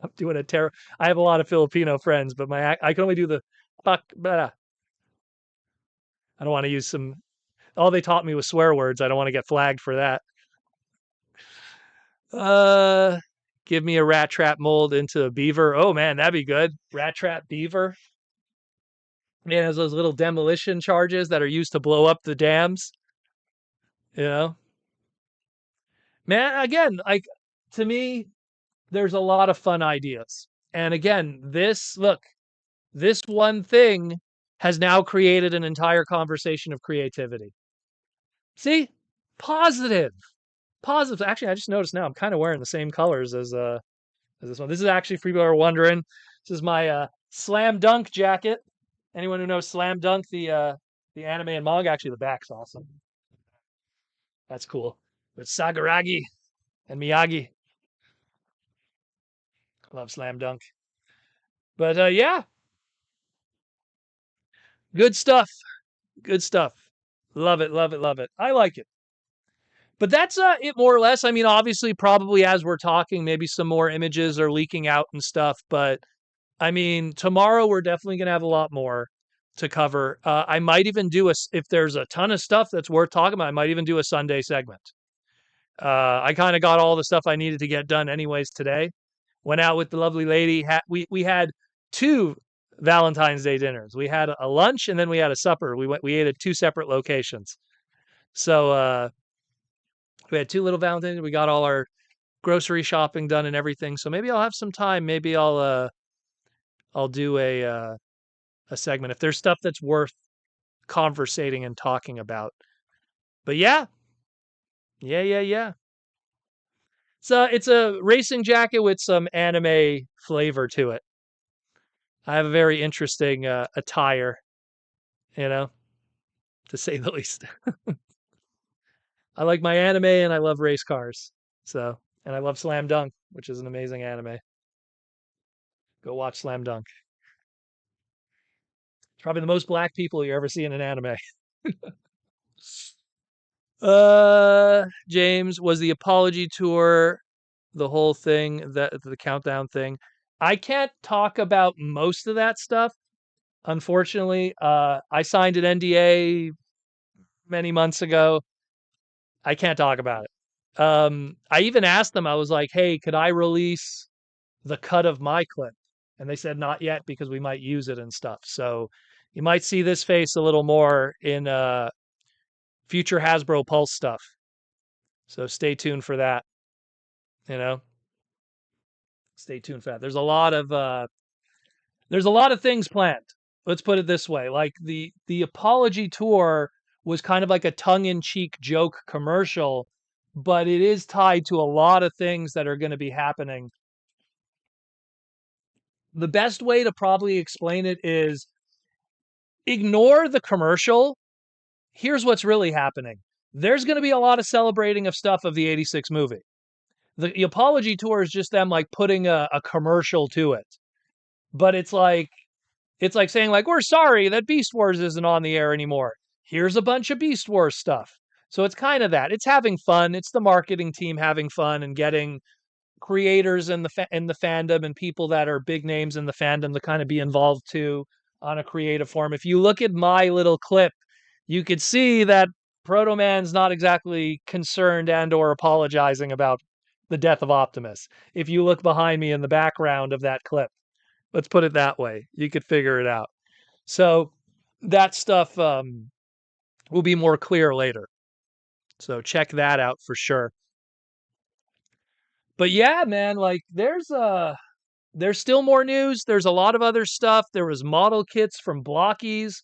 I'm doing a I have a lot of Filipino friends, but I can only do the I don't want to use some. All they taught me was swear words. I don't want to get flagged for that. Give me a rat trap mold into a beaver. Oh man, that'd be good. Rat trap beaver. Man, has those little demolition charges that are used to blow up the dams. You know, man. Again, like to me, there's a lot of fun ideas. And again, this one thing has now created an entire conversation of creativity. See, positive. Actually, I just noticed now I'm kind of wearing the same colors as this one. This is actually, for people who are wondering, this is my Slam Dunk jacket. Anyone who knows Slam Dunk, the anime and manga, actually the back's awesome. That's cool. With Sagaragi and Miyagi. Love Slam Dunk. But yeah. Good stuff. Love it. I like it. But that's it more or less. I mean, obviously, probably as we're talking, maybe some more images are leaking out and stuff. But I mean, tomorrow we're definitely going to have a lot more to cover. I might even do if there's a ton of stuff that's worth talking about, I might even do a Sunday segment. I kind of got all the stuff I needed to get done anyways today. Went out with the lovely lady. We had 2 Valentine's Day dinners. We had a lunch and then we had a supper. We ate at 2 separate locations. So we had 2 little Valentine's. We got all our grocery shopping done and everything. So maybe I'll have some time. Maybe I'll do a segment if there's stuff that's worth conversating and talking about. But yeah. It's a racing jacket with some anime flavor to it. I have a very interesting attire, you know, to say the least. I like my anime and I love race cars. So, and I love Slam Dunk, which is an amazing anime. Go watch Slam Dunk. It's probably the most black people you ever see in an anime. James, was the apology tour the whole thing, that the countdown thing? I can't talk about most of that stuff. Unfortunately, I signed an NDA many months ago. I can't talk about it. I even asked them, I was like, hey, could I release the cut of my clip? And they said, not yet, because we might use it and stuff. So you might see this face a little more in future Hasbro Pulse stuff. So stay tuned for that. You know, stay tuned for that. There's a lot of things planned. Let's put it this way. Like the apology tour was kind of like a tongue-in-cheek joke commercial, but it is tied to a lot of things that are going to be happening. The best way to probably explain it is ignore the commercial. Here's what's really happening. There's going to be a lot of celebrating of stuff of the 86 movie. The apology tour is just them like putting a commercial to it. But it's like saying like, we're sorry that Beast Wars isn't on the air anymore. Here's a bunch of Beast Wars stuff. So it's kind of that. It's having fun. It's the marketing team having fun and getting creators in the fandom and people that are big names in the fandom to kind of be involved too on a creative form. If you look at my little clip, you could see that Proto Man's not exactly concerned and or apologizing about the death of Optimus. If you look behind me in the background of that clip, let's put it that way, you could figure it out. So that stuff will be more clear later. So check that out for sure. But yeah, man, like there's still more news. There's a lot of other stuff. There was model kits from Blockies.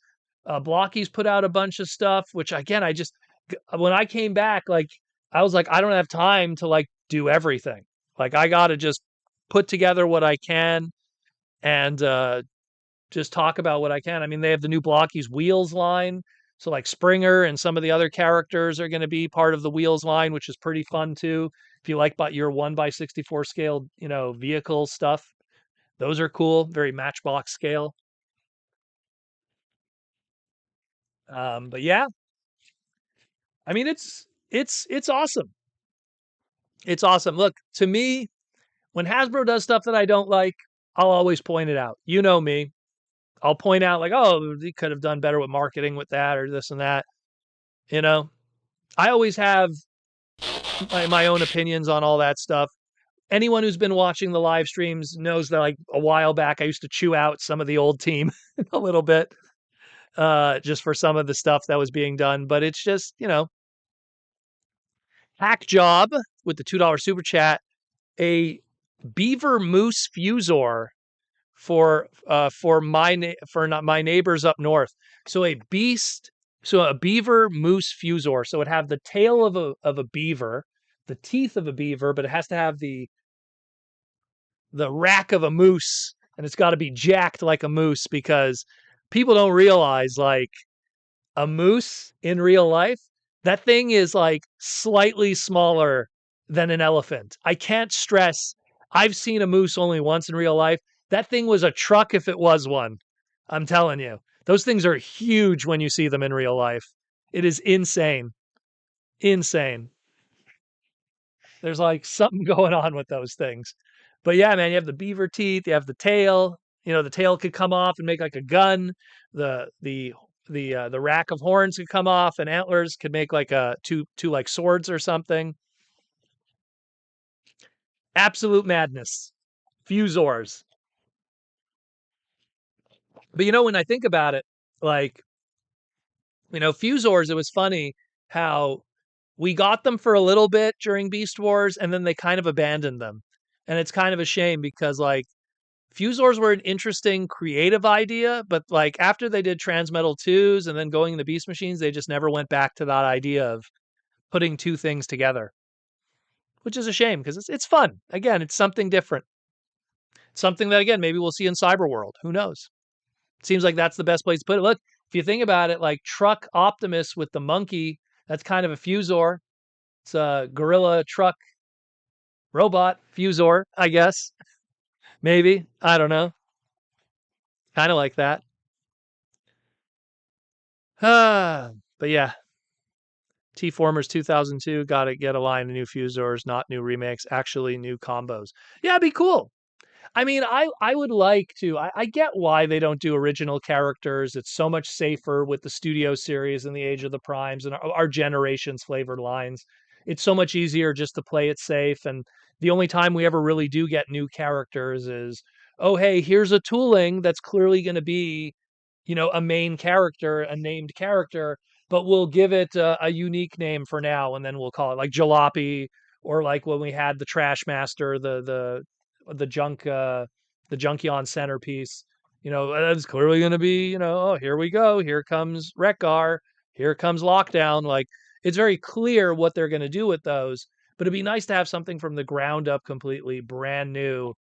Blockies put out a bunch of stuff, which again, when I came back, like I was like, I don't have time to like do everything. Like I got to just put together what I can and just talk about what I can. I mean, they have the new Blockies Wheels line. So like Springer and some of the other characters are going to be part of the Wheels line, which is pretty fun too. If you like your 1x64 scale, vehicle stuff, those are cool. Very Matchbox scale. But yeah, I mean, it's awesome. It's awesome. Look, to me, when Hasbro does stuff that I don't like, I'll always point it out. You know me. I'll point out like, oh, they could have done better with marketing with that or this and that. I always have my own opinions on all that stuff. Anyone who's been watching the live streams knows that like a while back, I used to chew out some of the old team a little bit just for some of the stuff that was being done. But it's just, hack job with the $2 super chat, a beaver moose fusor for not my neighbors up north. So a beaver moose fusor. So it have the tail of a beaver, the teeth of a beaver, but it has to have the rack of a moose, and it's got to be jacked like a moose because people don't realize like a moose in real life, that thing is like slightly smaller than an elephant. I can't stress, I've seen a moose only once in real life. That thing was a truck if it was one. I'm telling you. Those things are huge when you see them in real life. It is insane. Insane. There's like something going on with those things. But yeah, man, you have the beaver teeth, you have the tail. The tail could come off and make like a gun. The rack of horns could come off, and antlers could make like two like swords or something. Absolute madness. Fusors. But when I think about it, like, Fusors, it was funny how we got them for a little bit during Beast Wars, and then they kind of abandoned them. And it's kind of a shame because, like, Fusors were an interesting creative idea, but like after they did Transmetal 2s and then going into Beast Machines, they just never went back to that idea of putting two things together, which is a shame because it's fun. Again, it's something different. Something that, again, maybe we'll see in Cyberworld. Who knows? It seems like that's the best place to put it. Look, if you think about it, like Truck Optimus with the monkey, that's kind of a Fusor. It's a gorilla truck robot Fusor, I guess. Maybe. I don't know. Kind of like that. But yeah, T-Formers 2002, got to get a line of new Fusors, not new remakes, actually new combos. Yeah, it'd be cool. I mean, I would like to. I get why they don't do original characters. It's so much safer with the studio series and the Age of the Primes and our generation's flavored lines. It's so much easier just to play it safe. And the only time we ever really do get new characters is, oh, hey, here's a tooling that's clearly going to be, a main character, a named character, but we'll give it a unique name for now, and then we'll call it like Jalopy, or like when we had the Trash Master, the Junkion centerpiece. That's clearly going to be, oh, here we go. Here comes Rekgar. Here comes Lockdown. Like, it's very clear what they're going to do with those. But it'd be nice to have something from the ground up, completely brand new,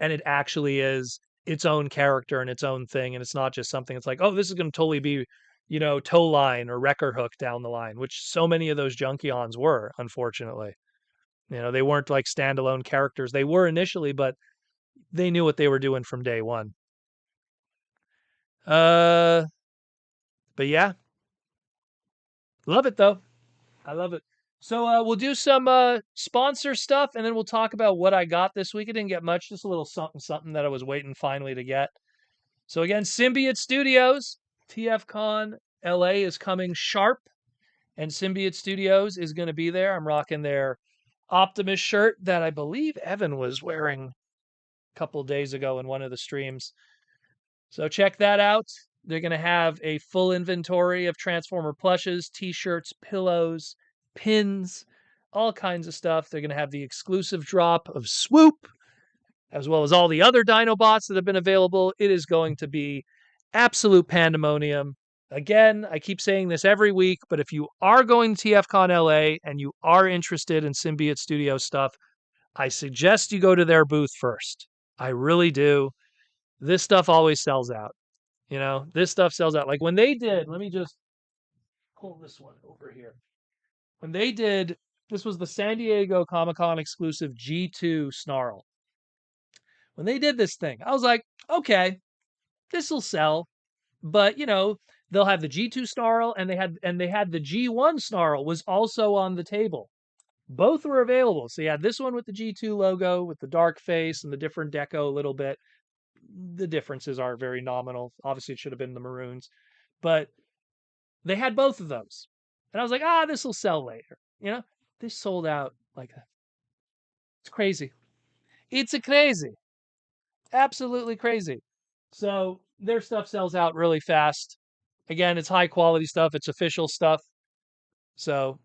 and it actually is its own character and its own thing, and it's not just something. It's like, oh, this is going to totally be, Toe Line or Wrecker Hook down the line, which so many of those Junkions were, unfortunately. They weren't like standalone characters. They were initially, but they knew what they were doing from day one. But yeah, love it though. I love it. So we'll do some sponsor stuff, and then we'll talk about what I got this week. I didn't get much, just a little something, something that I was waiting finally to get. So again, Symbiote Studios, TFCon LA is coming sharp, and Symbiote Studios is going to be there. I'm rocking their Optimus shirt that I believe Evan was wearing a couple of days ago in one of the streams. So check that out. They're going to have a full inventory of Transformer plushes, t-shirts, pillows, pins, all kinds of stuff. They're going to have the exclusive drop of Swoop, as well as all the other Dinobots that have been available. It is going to be absolute pandemonium. Again, I keep saying this every week, but if you are going to TFCon LA and you are interested in Symbiote Studio stuff, I suggest you go to their booth first. I really do. This stuff always sells out. This stuff sells out. Like when they did, let me just pull this one over here. When they did, this was the San Diego Comic-Con exclusive G2 Snarl. When they did this thing, I was like, okay, this will sell. But, they'll have the G2 Snarl, and they had the G1 Snarl was also on the table. Both were available. So you had this one with the G2 logo with the dark face and the different deco a little bit. The differences are very nominal. Obviously, it should have been the maroons, but they had both of those. And I was like, this will sell later. This sold out like that. It's crazy. It's a crazy. Absolutely crazy. So their stuff sells out really fast. Again, it's high quality stuff. It's official stuff. So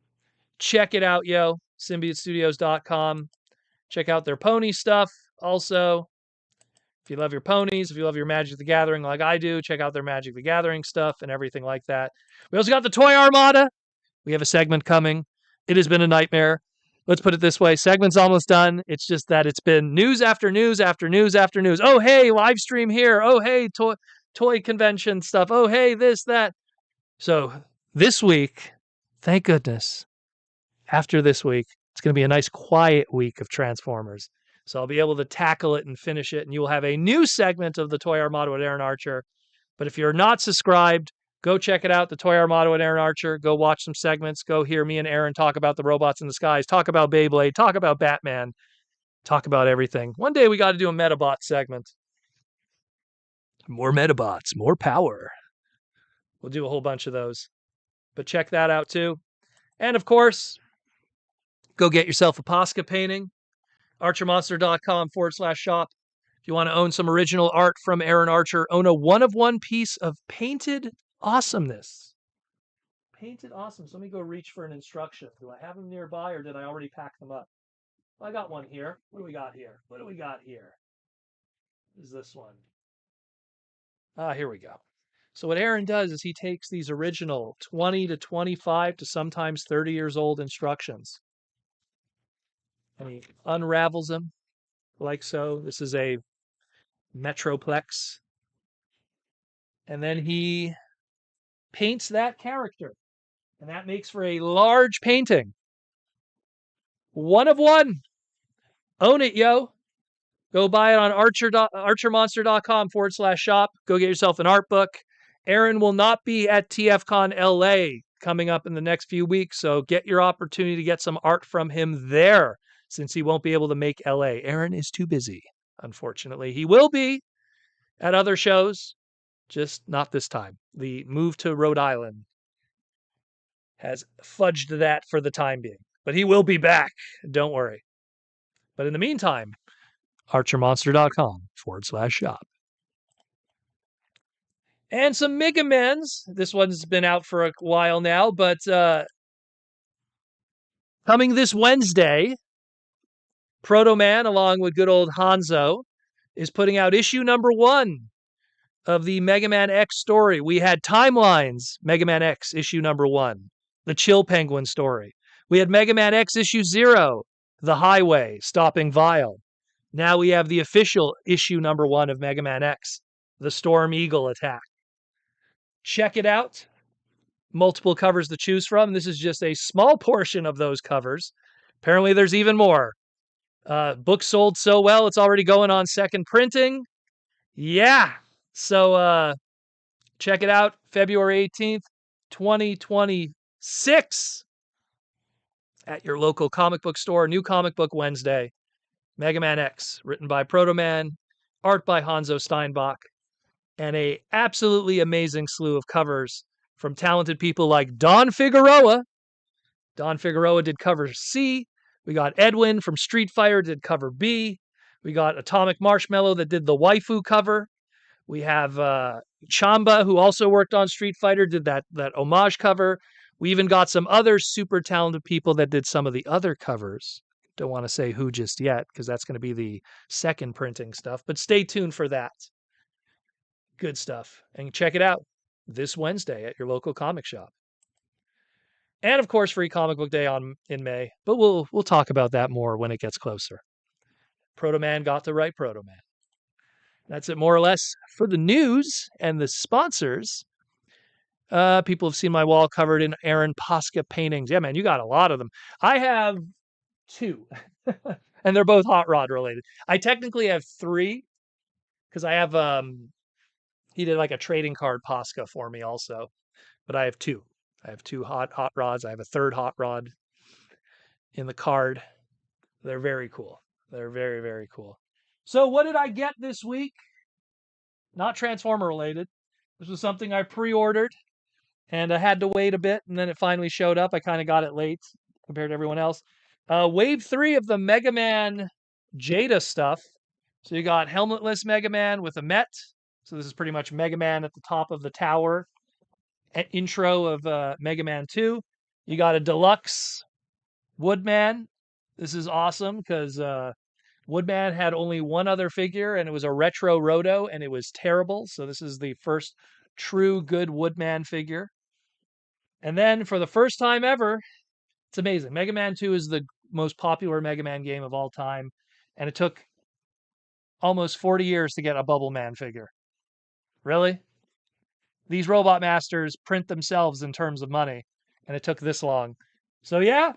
check it out, yo. SymbioteStudios.com. Check out their pony stuff also. If you love your ponies, if you love your Magic the Gathering like I do, check out their Magic the Gathering stuff and everything like that. We also got the Toy Armada. We have a segment coming. It has been a nightmare. Let's put it this way. Segment's almost done. It's just that it's been news after news after news after news. Oh, hey, live stream here. Oh, hey, toy convention stuff. Oh, hey, this, that. So this week, thank goodness, after this week, it's going to be a nice quiet week of Transformers. So I'll be able to tackle it and finish it, and you will have a new segment of the Toy Armada with Aaron Archer. But if you're not subscribed, go check it out, the Toy Armada with Aaron Archer. Go watch some segments. Go hear me and Aaron talk about the robots in the skies, talk about Beyblade, talk about Batman, talk about everything. One day we got to do a Metabot segment. More Metabots, more power. We'll do a whole bunch of those. But check that out too. And of course, go get yourself a Posca painting. ArcherMonster.com/shop. If you want to own some original art from Aaron Archer, own a one-of-one piece of painted awesomeness. Painted awesome. So let me go reach for an instruction. Do I have them nearby, or did I already pack them up? I got one here. What do we got here? is this one. Here we go. So what Aaron does is he takes these original 20 to 25 to sometimes 30 years old instructions and he unravels them like so. This is a Metroplex. And then he paints that character. And that makes for a large painting. One of one. Own it, yo. Go buy it on archermonster.com/shop. Go get yourself an art book. Aaron will not be at TFCon LA coming up in the next few weeks, so get your opportunity to get some art from him there since he won't be able to make LA. Aaron is too busy, unfortunately. He will be at other shows, just not this time. The move to Rhode Island has fudged that for the time being, but he will be back. Don't worry. But in the meantime, archermonster.com/shop. And some Mega Men's. This one's been out for a while now, but coming this Wednesday, Proto Man, along with good old Hanzo, is putting out issue number 1 of the Mega Man X story. We had Timelines, Mega Man X issue number 1, the Chill Penguin story. We had Mega Man X issue 0, the Highway, stopping Vile. Now we have the official issue number 1 of Mega Man X, the Storm Eagle attack. Check it out. Multiple covers to choose from. This is just a small portion of those covers. Apparently there's even more. Book sold so well, it's already going on second printing. Yeah. So check it out. February 18th, 2026 at your local comic book store. New Comic Book Wednesday. Mega Man X, written by Proto Man, art by Hanzo Steinbach, and a absolutely amazing slew of covers from talented people like Don Figueroa. Don Figueroa did cover C. We got Edwin from Street Fighter did cover B. We got Atomic Marshmallow that did the waifu cover. We have Chamba, who also worked on Street Fighter, did that homage cover. We even got some other super talented people that did some of the other covers. Don't want to say who just yet, because that's going to be the second printing stuff. But stay tuned for that. Good stuff. And check it out this Wednesday at your local comic shop. And of course, Free Comic Book Day in May. But we'll talk about that more when it gets closer. Proto Man got to write Proto Man. That's it more or less for the news and the sponsors. People have seen my wall covered in Aaron Posca paintings. Yeah, man, you got a lot of them. I have 2. And they're both hot rod related. I technically have 3 because I have he did like a trading card Posca for me also. But I have 2. I have 2 hot rods. I have a third hot rod in the card. They're very cool. They're very, very cool. So what did I get this week? Not Transformer related. This was something I pre-ordered and I had to wait a bit and then it finally showed up. I kind of got it late compared to everyone else. Wave 3 of the Mega Man Jada stuff. So you got helmetless Mega Man with a Met. So this is pretty much Mega Man at the top of the tower. Intro of Mega Man 2. You got a deluxe Woodman. This is awesome because Woodman had only one other figure and it was a retro Roto and it was terrible. So this is the first true good Woodman figure. And then for the first time ever, it's amazing. Mega Man 2 is the most popular Mega Man game of all time. And it took almost 40 years to get a Bubble Man figure. Really? These Robot Masters print themselves in terms of money. And it took this long. So yeah,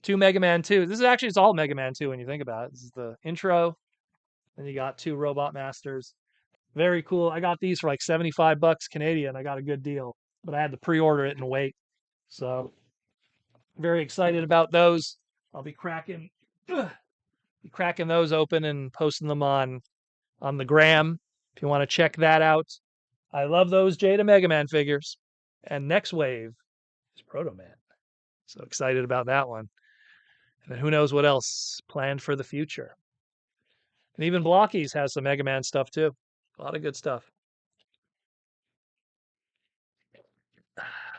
2 Mega Man 2. This is actually, it's all Mega Man 2 when you think about it. This is the intro. Then you got 2 Robot Masters. Very cool. I got these for like 75 bucks Canadian. I got a good deal. But I had to pre-order it and wait. So very excited about those. I'll be cracking those open and posting them on the gram if you want to check that out. I love those Jada Mega Man figures. And next wave is Proto Man. So excited about that one. And then who knows what else planned for the future. And even Blockies has some Mega Man stuff too. A lot of good stuff.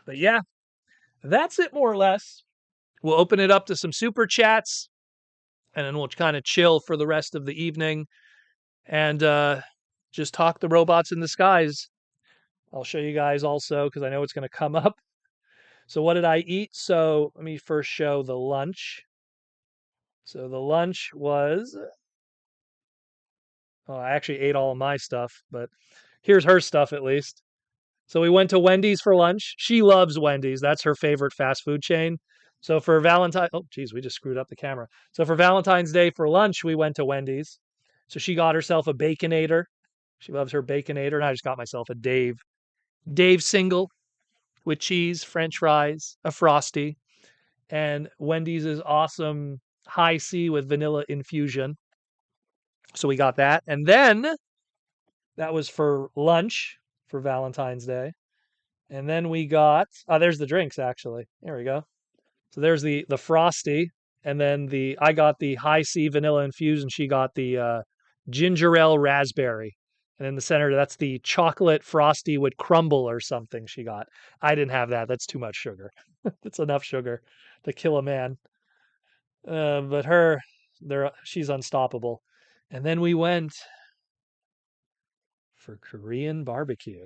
But yeah, that's it more or less. We'll open it up to some super chats. And then we'll kind of chill for the rest of the evening. and just talk the robots in the skies. I'll show you guys also because I know it's going to come up. So what did I eat? So let me first show the lunch. So the lunch was, oh, I actually ate all of my stuff, but here's her stuff at least. So we went to Wendy's for lunch. She loves Wendy's. That's her favorite fast food chain. So for Valentine, oh geez, we just screwed up the camera. So for Valentine's Day for lunch, we went to Wendy's. So she got herself a Baconator. She loves her Baconator, and I just got myself a Dave single with cheese, French fries, a Frosty, and Wendy's is awesome high C with vanilla infusion. So we got that, and then that was for lunch for Valentine's Day. And then we got, oh, there's the drinks actually. There we go. So there's the Frosty, and then I got the high C vanilla infusion. She got the ginger ale raspberry. And in the center, that's the chocolate Frosty with crumble or something she got. I didn't have that. That's too much sugar. That's enough sugar to kill a man. But she's unstoppable. And then we went for Korean barbecue.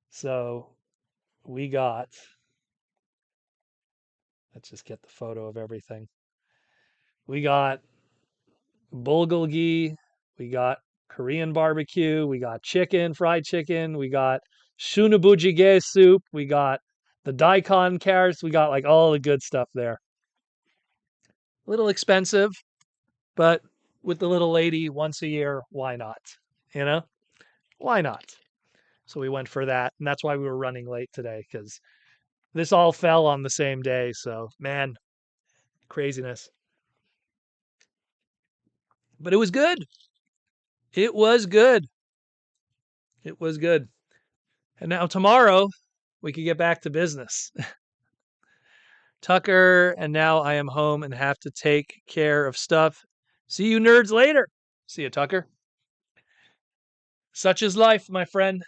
So we got, let's just get the photo of everything. We got bulgogi, we got Korean barbecue, we got chicken, fried chicken, we got shunabujige soup, we got the daikon carrots, we got like all the good stuff there. A little expensive, but with the little lady once a year, why not? You know? Why not? So we went for that, and that's why we were running late today, because this all fell on the same day. So, man, craziness. But it was good. It was good. It was good. And now tomorrow, we could get back to business. Tucker, and now I am home and have to take care of stuff. See you nerds later. See you, Tucker. Such is life, my friend.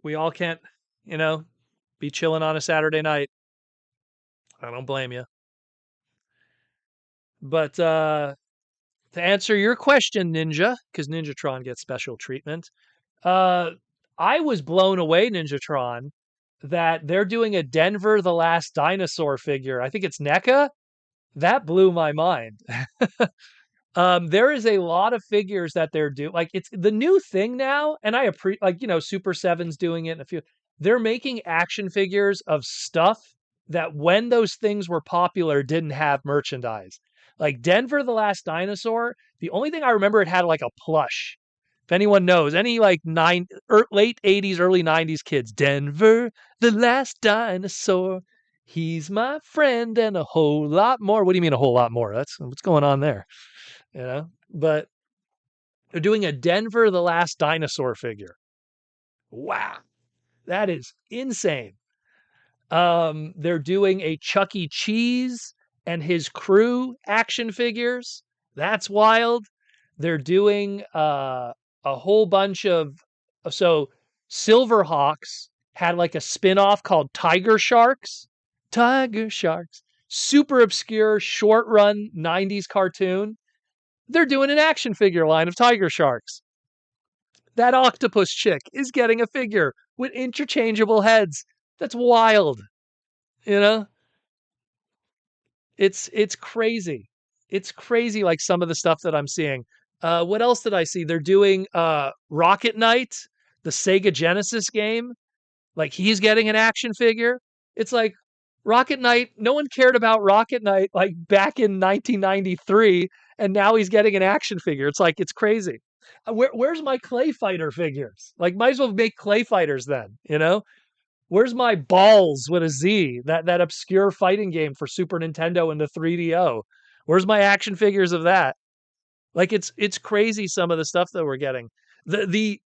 We all can't, be chilling on a Saturday night. I don't blame you. But to answer your question, Ninja, because Ninjatron gets special treatment, I was blown away, Ninjatron, that they're doing a Denver the Last Dinosaur figure. I think it's NECA. That blew my mind. There is a lot of figures that they're doing. Like, it's the new thing now, and I appreciate, Super 7's doing it. They're making action figures of stuff that when those things were popular didn't have merchandise. Like Denver the Last Dinosaur, the only thing I remember it had like a plush. If anyone knows, any like late 80s, early 90s kids, Denver the Last Dinosaur, he's my friend and a whole lot more. What do you mean a whole lot more? That's what's going on there. But they're doing a Denver the Last Dinosaur figure. Wow. That is insane. They're doing a Chuck E. Cheese and his crew action figures. That's wild. They're doing a whole bunch of, so Silverhawks had like a spin-off called Tiger Sharks. Tiger Sharks. Super obscure, short run 90s cartoon. They're doing an action figure line of Tiger Sharks. That octopus chick is getting a figure with interchangeable heads. That's wild. It's crazy. It's crazy, like some of the stuff that I'm seeing. What else did I see? They're doing Rocket Knight, the Sega Genesis game. Like, he's getting an action figure. It's like Rocket Knight, no one cared about Rocket Knight like back in 1993, and now he's getting an action figure. It's like, it's crazy. Where's my Clay Fighter figures? Like, might as well make Clay Fighters then, Where's my Balls with a Z, that obscure fighting game for Super Nintendo and the 3DO? Where's my action figures of that? Like, it's crazy some of the stuff that we're getting. The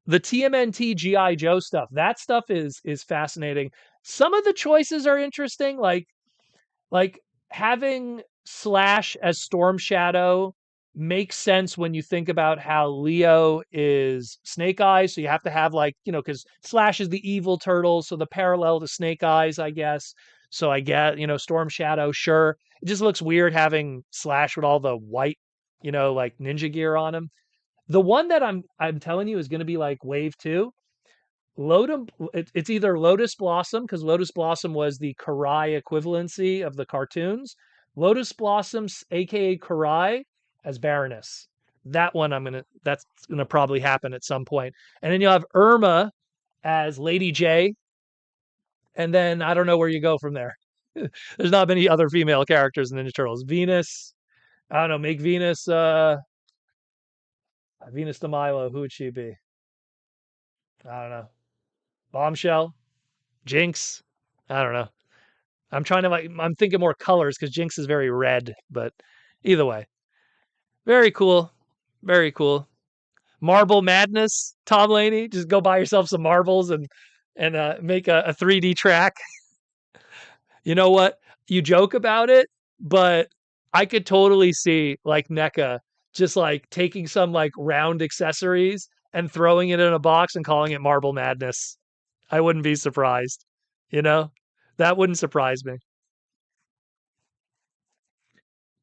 TMNT GI Joe stuff, that stuff is fascinating. Some of the choices are interesting, like having Slash as Storm Shadow makes sense when you think about how Leo is Snake Eyes. So you have to have because Slash is the evil turtle, so the parallel to Snake Eyes, I guess. So I get, Storm Shadow, sure. It just looks weird having Slash with all the white, like ninja gear on him. The one that I'm telling you is going to be like wave 2. It's either Lotus Blossom, because Lotus Blossom was the Karai equivalency of the cartoons. Lotus Blossoms, aka Karai, as Baroness. That one that's gonna probably happen at some point. And then you'll have Irma as Lady J. And then I don't know where you go from there. There's not many other female characters in Ninja Turtles. Venus, I don't know, make Venus Venus de Milo, who would she be? I don't know. Bombshell? Jinx? I don't know. I'm thinking more colors because Jinx is very red, but either way. Very cool. Very cool. Marble Madness, Tom Laney. Just go buy yourself some marbles and make a 3D track. You know what? You joke about it, but I could totally see like NECA just like taking some like round accessories and throwing it in a box and calling it Marble Madness. I wouldn't be surprised. You know? That wouldn't surprise me.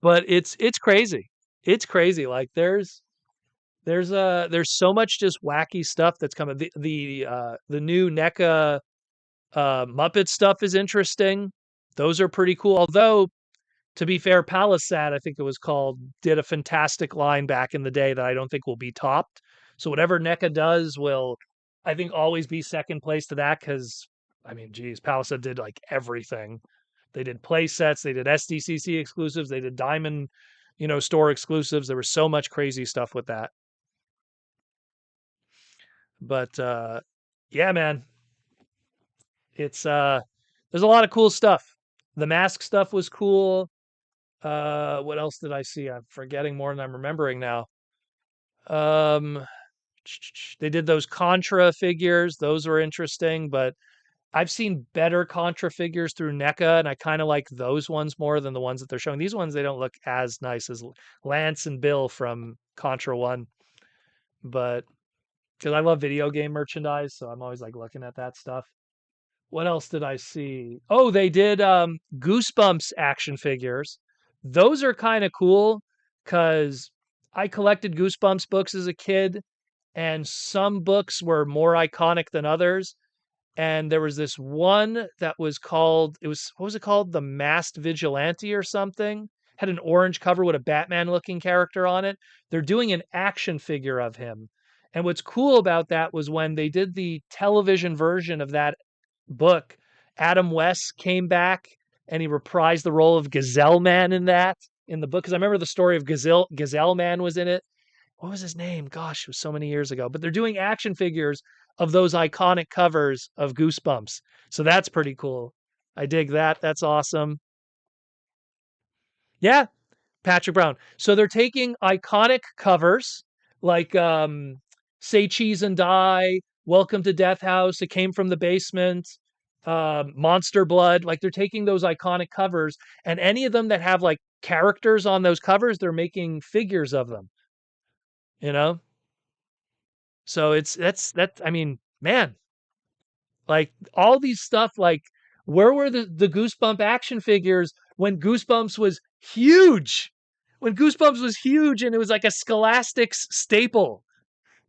But it's crazy. It's crazy. Like there's so much just wacky stuff that's coming. The new NECA Muppet stuff is interesting. Those are pretty cool. Although, to be fair, Palisade, I think it was called, did a fantastic line back in the day that I don't think will be topped. So whatever NECA does will, I think, always be second place to that because, I mean, geez, Palisade did like everything. They did play sets, they did SDCC exclusives, they did Diamond, store exclusives. There was so much crazy stuff with that. But yeah, man, it's there's a lot of cool stuff. The mask stuff was cool. What else did I see? I'm forgetting more than I'm remembering now. They did those Contra figures. Those were interesting, but I've seen better Contra figures through NECA, and I kind of like those ones more than the ones that they're showing. These ones, they don't look as nice as Lance and Bill from Contra 1, but because I love video game merchandise, so I'm always like looking at that stuff. What else did I see? Oh, they did Goosebumps action figures. Those are kind of cool because I collected Goosebumps books as a kid, and some books were more iconic than others. And there was this one that was called, what was it called? The Masked Vigilante or something. Had an orange cover with a Batman looking character on it. They're doing an action figure of him. And what's cool about that was when they did the television version of that book, Adam West came back and he reprised the role of Gazelle Man in the book. Because I remember the story of Gazelle Man was in it. What was his name? Gosh, it was so many years ago. But they're doing action figures of those iconic covers of Goosebumps. So that's pretty cool. I dig that. That's awesome. Yeah, Patrick Brown. So they're taking iconic covers like Say Cheese and Die, Welcome to Death House, It Came from the Basement, Monster Blood. Like they're taking those iconic covers, and any of them that have like characters on those covers, they're making figures of them. You know? So that's I mean, man, like all these stuff, like where were the Goosebump action figures when Goosebumps was huge? When Goosebumps was huge and it was like a Scholastics staple,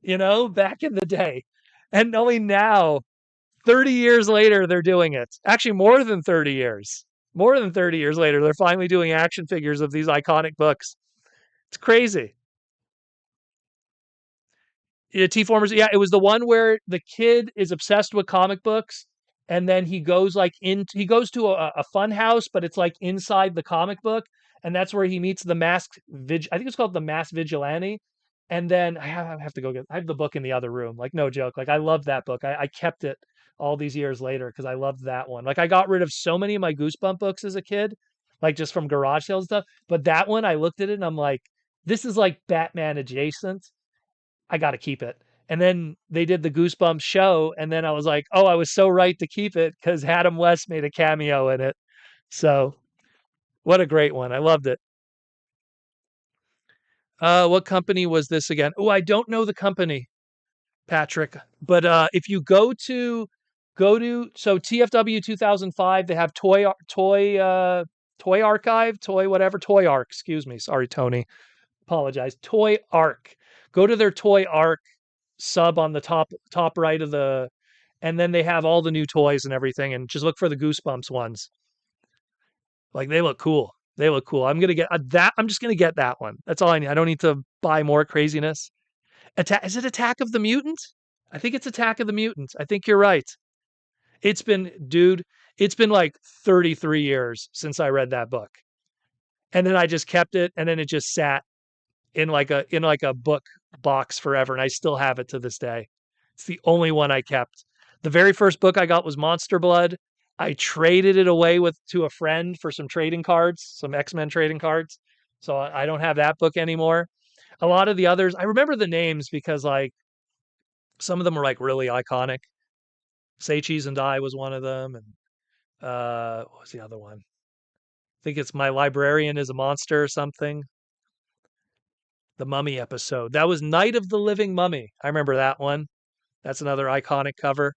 back in the day. And only now, 30 years later, they're doing it. Actually, more than 30 years. More than 30 years later, they're finally doing action figures of these iconic books. It's crazy. Yeah, T-Formers. Yeah, it was the one where the kid is obsessed with comic books, and then he goes to a fun house, but it's like inside the comic book, and that's where he meets the masked I think it's called the Masked Vigilante. And then I have to go I have the book in the other room. Like no joke. Like I love that book. I kept it all these years later because I loved that one. Like I got rid of so many of my Goosebump books as a kid, like just from garage sales stuff. But that one, I looked at it and I'm like, this is like Batman adjacent. I got to keep it. And then they did the Goosebumps show, and then I was like, oh, I was so right to keep it because Adam West made a cameo in it. So, what a great one! I loved it. What company was this again? Oh, I don't know the company, Patrick. But if you go to so TFW 2005, they have Toy Archive, Toy whatever, Toy Arc. Excuse me, sorry, Tony. Apologize. Toy Arc. Go to their Toy Arc sub on the top right of the, and then they have all the new toys and everything, and just look for the Goosebumps ones. Like they look cool. They look cool. I'm gonna get that. I'm just gonna get that one. That's all I need. I don't need to buy more craziness. Is it Attack of the Mutant? I think it's Attack of the Mutant. I think you're right. Dude, it's been like 33 years since I read that book. And then I just kept it, and then it just sat in like a book box forever, and I still have it to this day. It's the only one I kept. The very first book I got was Monster Blood. I traded it away to a friend for some trading cards, some X-Men trading cards. So I don't have that book anymore. A lot of the others, I remember the names because like some of them were like really iconic. Say Cheese and Die was one of them, and what was the other one? I think it's My Librarian is a Monster or something. The Mummy episode. That was Night of the Living Mummy. I remember that one. That's another iconic cover.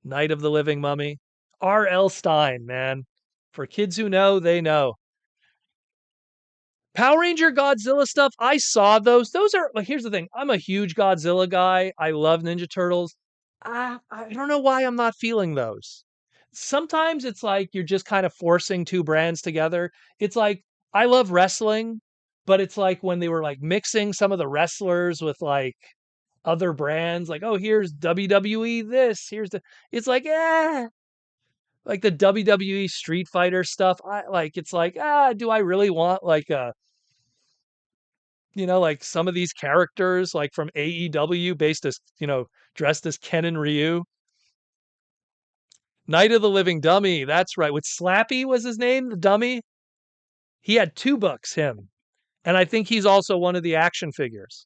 Night of the Living Mummy. R.L. Stine, man. For kids who know, they know. Power Ranger Godzilla stuff, I saw those. Those are, like, here's the thing. I'm a huge Godzilla guy. I love Ninja Turtles. I don't know why I'm not feeling those. Sometimes it's like you're just kind of forcing two brands together. It's like, I love wrestling, but it's like when they were like mixing some of the wrestlers with like other brands, like, oh, here's WWE this, it's like, like the WWE Street Fighter stuff. It's like, do I really want like like some of these characters like from AEW based as, dressed as Ken and Ryu? Night of the Living Dummy, that's right. With Slappy was his name, the dummy. He had 2 books, him. And I think he's also one of the action figures.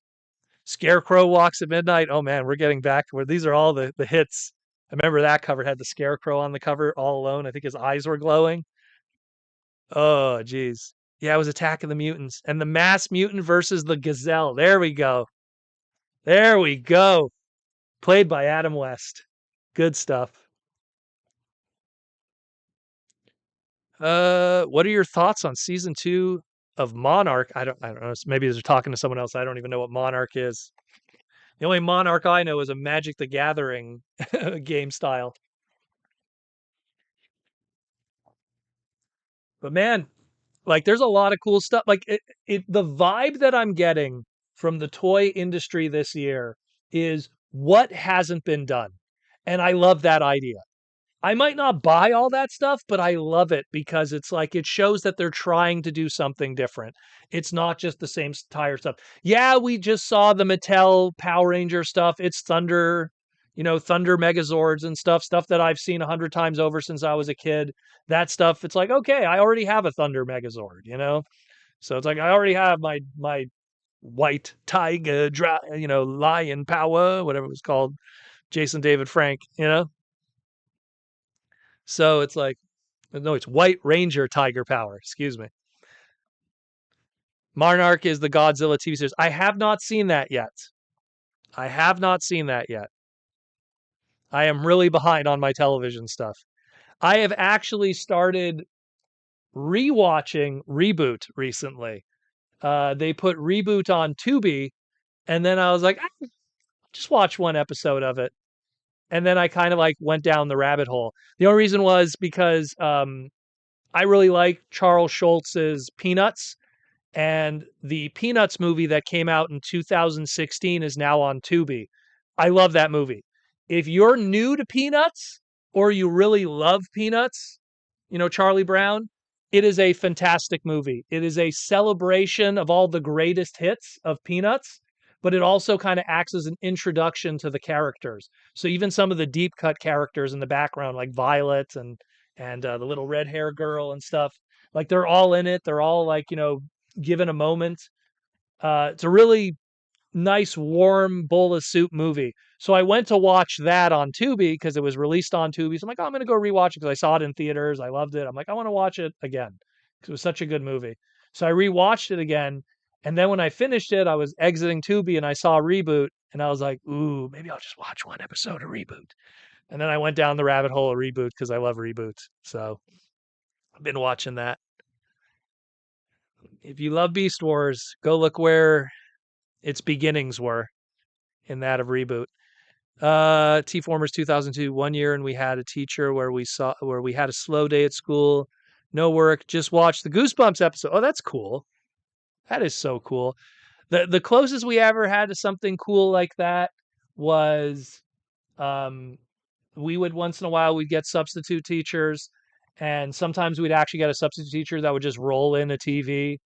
Scarecrow Walks at Midnight. Oh man, we're getting back to where these are all the hits. I remember that cover had the Scarecrow on the cover all alone. I think his eyes were glowing. Oh, geez. Yeah, it was Attack of the Mutants. And the Mass Mutant versus the Gazelle. There we go. There we go. Played by Adam West. Good stuff. What are your thoughts on season 2 of Monarch? I don't know. Maybe they're talking to someone else. I don't even know what Monarch is. The only Monarch I know is a Magic the Gathering game style. But man, like there's a lot of cool stuff. Like the vibe that I'm getting from the toy industry this year is what hasn't been done. And I love that idea. I might not buy all that stuff, but I love it because it's like it shows that they're trying to do something different. It's not just the same tire stuff. Yeah, we just saw the Mattel Power Ranger stuff. It's Thunder, Thunder Megazords and stuff that I've seen 100 times over since I was a kid. That stuff, it's like, okay, I already have a Thunder Megazord. So it's like I already have my white tiger, lion power, whatever it was called, Jason David Frank. So it's like, no, it's White Ranger Tiger Power. Excuse me. Monarch is the Godzilla TV series. I have not seen that yet. I have not seen that yet. I am really behind on my television stuff. I have actually started rewatching Reboot recently. They put Reboot on Tubi, and then I was like, just watch one episode of it. And then I kind of like went down the rabbit hole. The only reason was because I really like Charles Schultz's Peanuts, and the Peanuts movie that came out in 2016 is now on Tubi. I love that movie. If you're new to Peanuts or you really love Peanuts, Charlie Brown, it is a fantastic movie. It is a celebration of all the greatest hits of Peanuts, but it also kind of acts as an introduction to the characters. So even some of the deep cut characters in the background, like Violet and the little red hair girl and stuff, like they're all in it. They're all like, given a moment. It's a really nice, warm bowl of soup movie. So I went to watch that on Tubi because it was released on Tubi. So I'm like, I'm going to go rewatch it because I saw it in theaters. I loved it. I'm like, I want to watch it again because it was such a good movie. So I rewatched it again. And then when I finished it, I was exiting Tubi and I saw Reboot. And I was like, ooh, maybe I'll just watch one episode of Reboot. And then I went down the rabbit hole of Reboot because I love Reboot. So I've been watching that. If you love Beast Wars, go look where its beginnings were in that of Reboot. T-Formers 2002, 1 year, and we had a teacher where we had a slow day at school, no work, just watched the Goosebumps episode. Oh, that's cool. That is so cool. The closest we ever had to something cool like that was we would once in a while we'd get substitute teachers, and sometimes we'd actually get a substitute teacher that would just roll in a TV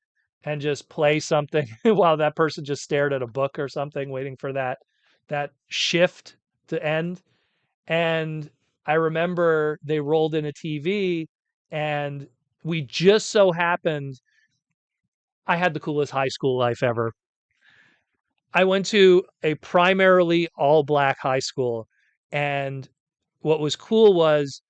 and just play something while that person just stared at a book or something, waiting for that shift to end. And I remember they rolled in a TV, and we just so happened I had the coolest high school life ever. I went to a primarily all black high school, and what was cool was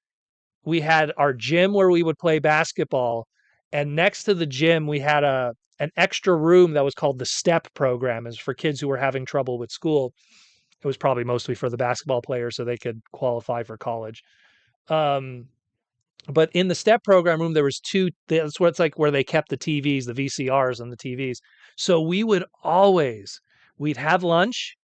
we had our gym where we would play basketball, and next to the gym we had an extra room that was called the STEP program, is for kids who were having trouble with school. It was probably mostly for the basketball players so they could qualify for college. But in the STEP program room, there was two. That's what it's like where they kept the TVs, the VCRs and the TVs. So we'd have lunch,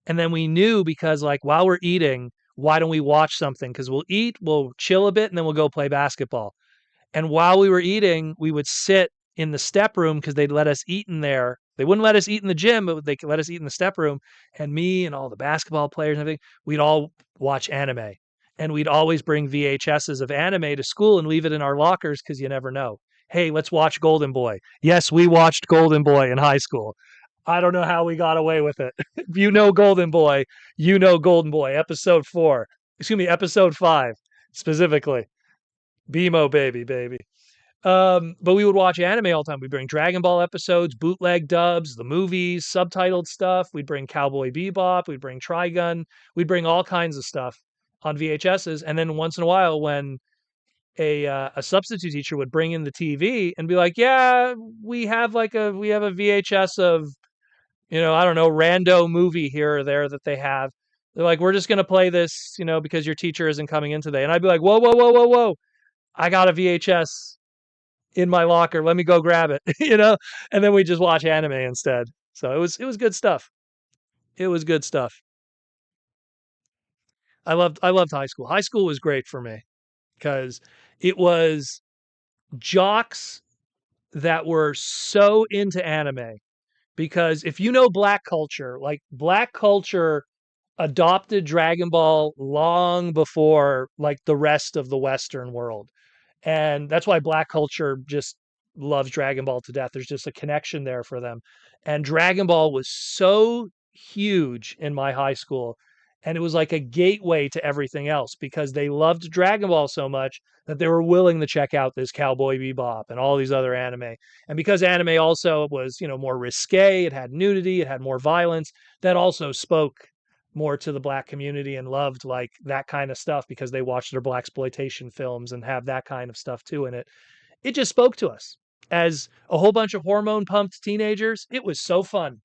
and then we knew, because like while we're eating, why don't we watch something? Because we'll eat, we'll chill a bit, and then we'll go play basketball. And while we were eating, we would sit in the step room because they'd let us eat in there. They wouldn't let us eat in the gym, but they could let us eat in the step room. And me and all the basketball players and everything, we'd all watch anime. And we'd always bring VHSs of anime to school and leave it in our lockers because you never know. Hey, let's watch Golden Boy. Yes, we watched Golden Boy in high school. I don't know how we got away with it. If you know Golden Boy, you know Golden Boy. Episode 5 specifically. BMO baby. But we would watch anime all the time. We'd bring Dragon Ball episodes, bootleg dubs, the movies, subtitled stuff. We'd bring Cowboy Bebop. We'd bring Trigun. We'd bring all kinds of stuff on VHSs. And then once in a while, when a substitute teacher would bring in the TV and be like, "Yeah, we have a VHS of, I don't know, rando movie here or there that they have." They're like, "We're just gonna play this, because your teacher isn't coming in today." And I'd be like, "Whoa, whoa, whoa, whoa, whoa! I got a VHS in my locker. Let me go grab it," And then we just watch anime instead. So it was good stuff. It was good stuff. I loved high school. High school was great for me because it was jocks that were so into anime. Because if you know black culture, like black culture adopted Dragon Ball long before like the rest of the Western world. And that's why black culture just loves Dragon Ball to death. There's just a connection there for them. And Dragon Ball was so huge in my high school. And it was like a gateway to everything else because they loved Dragon Ball so much that they were willing to check out this Cowboy Bebop and all these other anime. And because anime also was, more risque, it had nudity, it had more violence, that also spoke more to the black community and loved like that kind of stuff because they watched their blaxploitation films and have that kind of stuff too in it. It just spoke to us as a whole bunch of hormone pumped teenagers. It was so fun.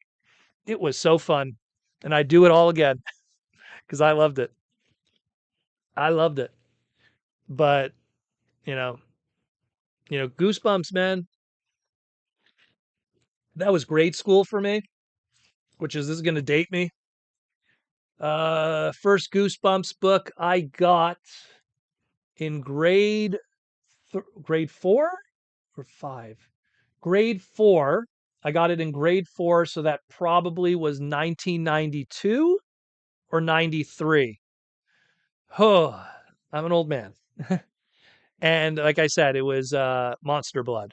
It was so fun. And I'd do it all again because I loved it. I loved it. But, you know, Goosebumps, man, that was grade school for me, this is going to date me. First Goosebumps book I got in grade 4 or 5? Grade 4. I got it in grade 4, so that probably was 1992 or 93. Oh, I'm an old man. And like I said, it was Monster Blood.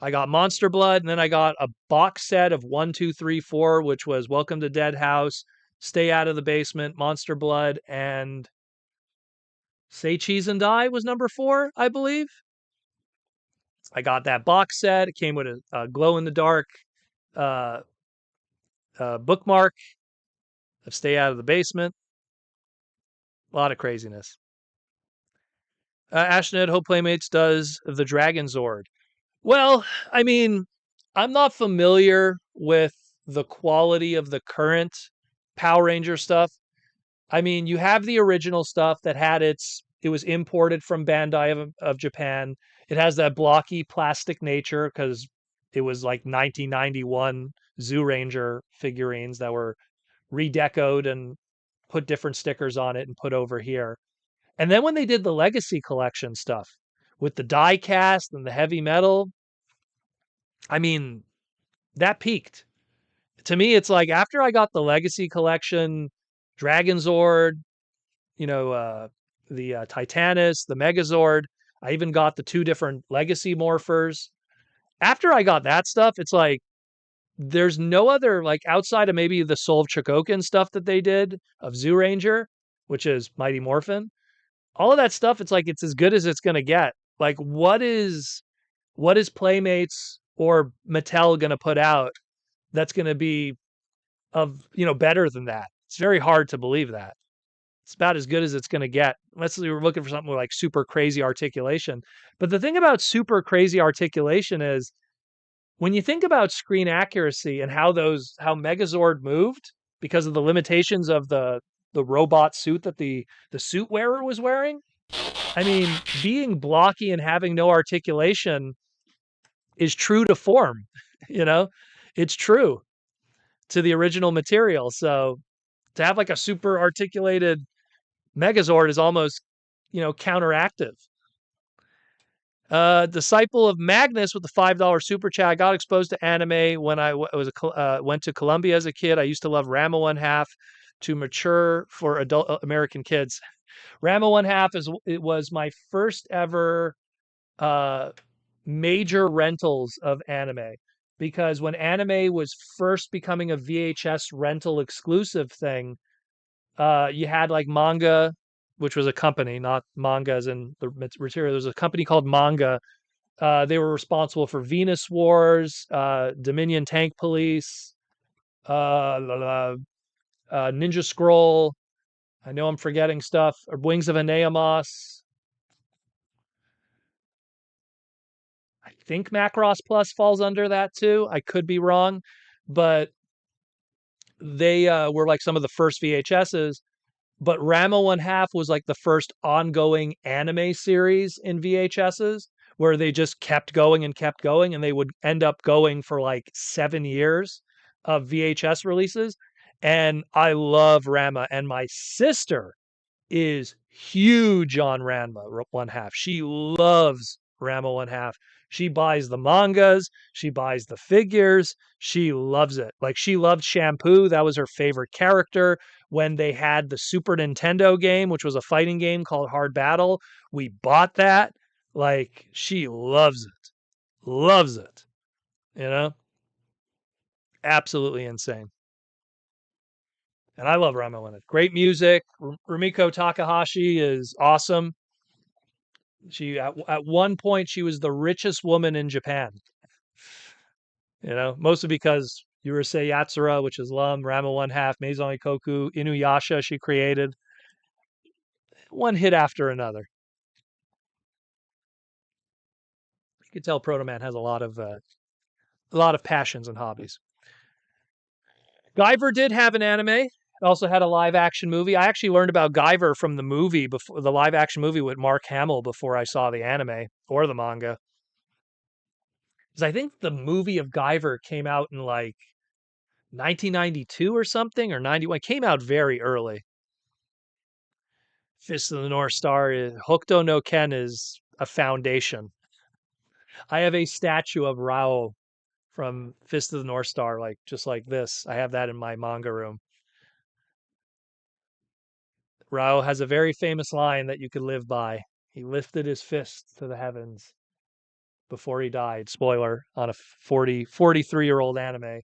I got Monster Blood, and then I got a box set of 1, 2, 3, 4, which was Welcome to Dead House, Stay Out of the Basement, Monster Blood, and Say Cheese and Die was number 4, I believe. I got that box set. It came with a glow-in-the-dark bookmark of Stay Out of the Basement. A lot of craziness. Ashnet, Hope Playmates does the Dragon Zord. Well, I mean, I'm not familiar with the quality of the current Power Ranger stuff. I mean, you have the original stuff that it was imported from Bandai of Japan. It has that blocky plastic nature because it was like 1991 Zoo Ranger figurines that were redecoed and put different stickers on it and put over here. And then when they did the Legacy Collection stuff with the die cast and the heavy metal, I mean, that peaked. To me, it's like after I got the Legacy Collection, Dragon Zord, the Titanus, the Megazord. I even got the 2 different Legacy Morphers. After I got that stuff, it's like there's no other, like outside of maybe the Soul of Chogokin stuff that they did of Zoo Ranger, which is Mighty Morphin. All of that stuff, it's like it's as good as it's gonna get. Like what is Playmates or Mattel gonna put out that's gonna be better than that? It's very hard to believe that. It's about as good as it's going to get, unless we were looking for something like super crazy articulation. But the thing about super crazy articulation is when you think about screen accuracy and how Megazord moved because of the limitations of the robot suit that the suit wearer was wearing. I mean, being blocky and having no articulation is true to form, it's true to the original material. So to have like a super articulated Megazord is almost, counteractive. Disciple of Magnus with the $5 super chat. I got exposed to anime when I went to Columbia as a kid. I used to love Rama One Half to mature for adult American kids. Rama One Half it was my first ever major rentals of anime, because when anime was first becoming a VHS rental exclusive thing, you had like Manga, which was a company, not mangas and the material. There was a company called Manga. They were responsible for Venus Wars, Dominion Tank Police, Ninja Scroll. I know I'm forgetting stuff. Or Wings of Aeneamos. I think Macross Plus falls under that too. I could be wrong, but they were like some of the first VHSs. But Rama One Half was like the first ongoing anime series in VHSs where they just kept going and kept going, and they would end up going for like 7 years of VHS releases. And I love Rama, and my sister is huge on Rama One Half. She loves Rama One Half. She buys the mangas, she buys the figures, she loves it. Like she loved Shampoo. That was her favorite character. When they had the Super Nintendo game, which was a fighting game called Hard Battle, we bought that. Like she loves it. Loves it. Absolutely insane. And I love Rama One. Great music. Rumiko Takahashi is awesome. She at one point she was the richest woman in Japan. Mostly because Urusei Yatsura, which is Lum, Rama One Half, Maison Ikoku, Inuyasha she created. One hit after another. You can tell Proto Man has a lot of passions and hobbies. Guyver did have an anime. It also had a live action movie. I actually learned about Guyver from the movie, before the live action movie with Mark Hamill, before I saw the anime or the manga. Because I think the movie of Guyver came out in like 1992 or something, or 91. It came out very early. Fist of the North Star Hokuto no Ken is a foundation. I have a statue of Rao from Fist of the North Star, like just like this. I have that in my manga room. Rao has a very famous line that you could live by. He lifted his fist to the heavens before he died. Spoiler on a 43-year-old anime.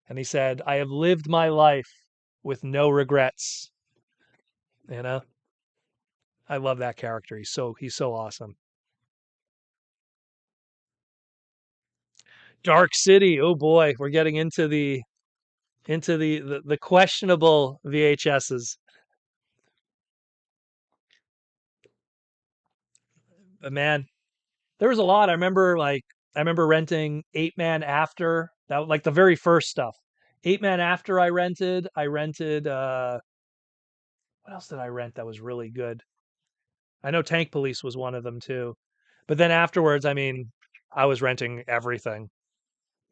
And he said, "I have lived my life with no regrets." I love that character. He's so awesome. Dark City. Oh boy, we're getting into the questionable VHSs. But man, there was a lot. I remember renting 8-Man After. That was like the very first stuff. 8-Man After I rented. What else did I rent that was really good? I know Tank Police was one of them too. But then afterwards, I mean, I was renting everything.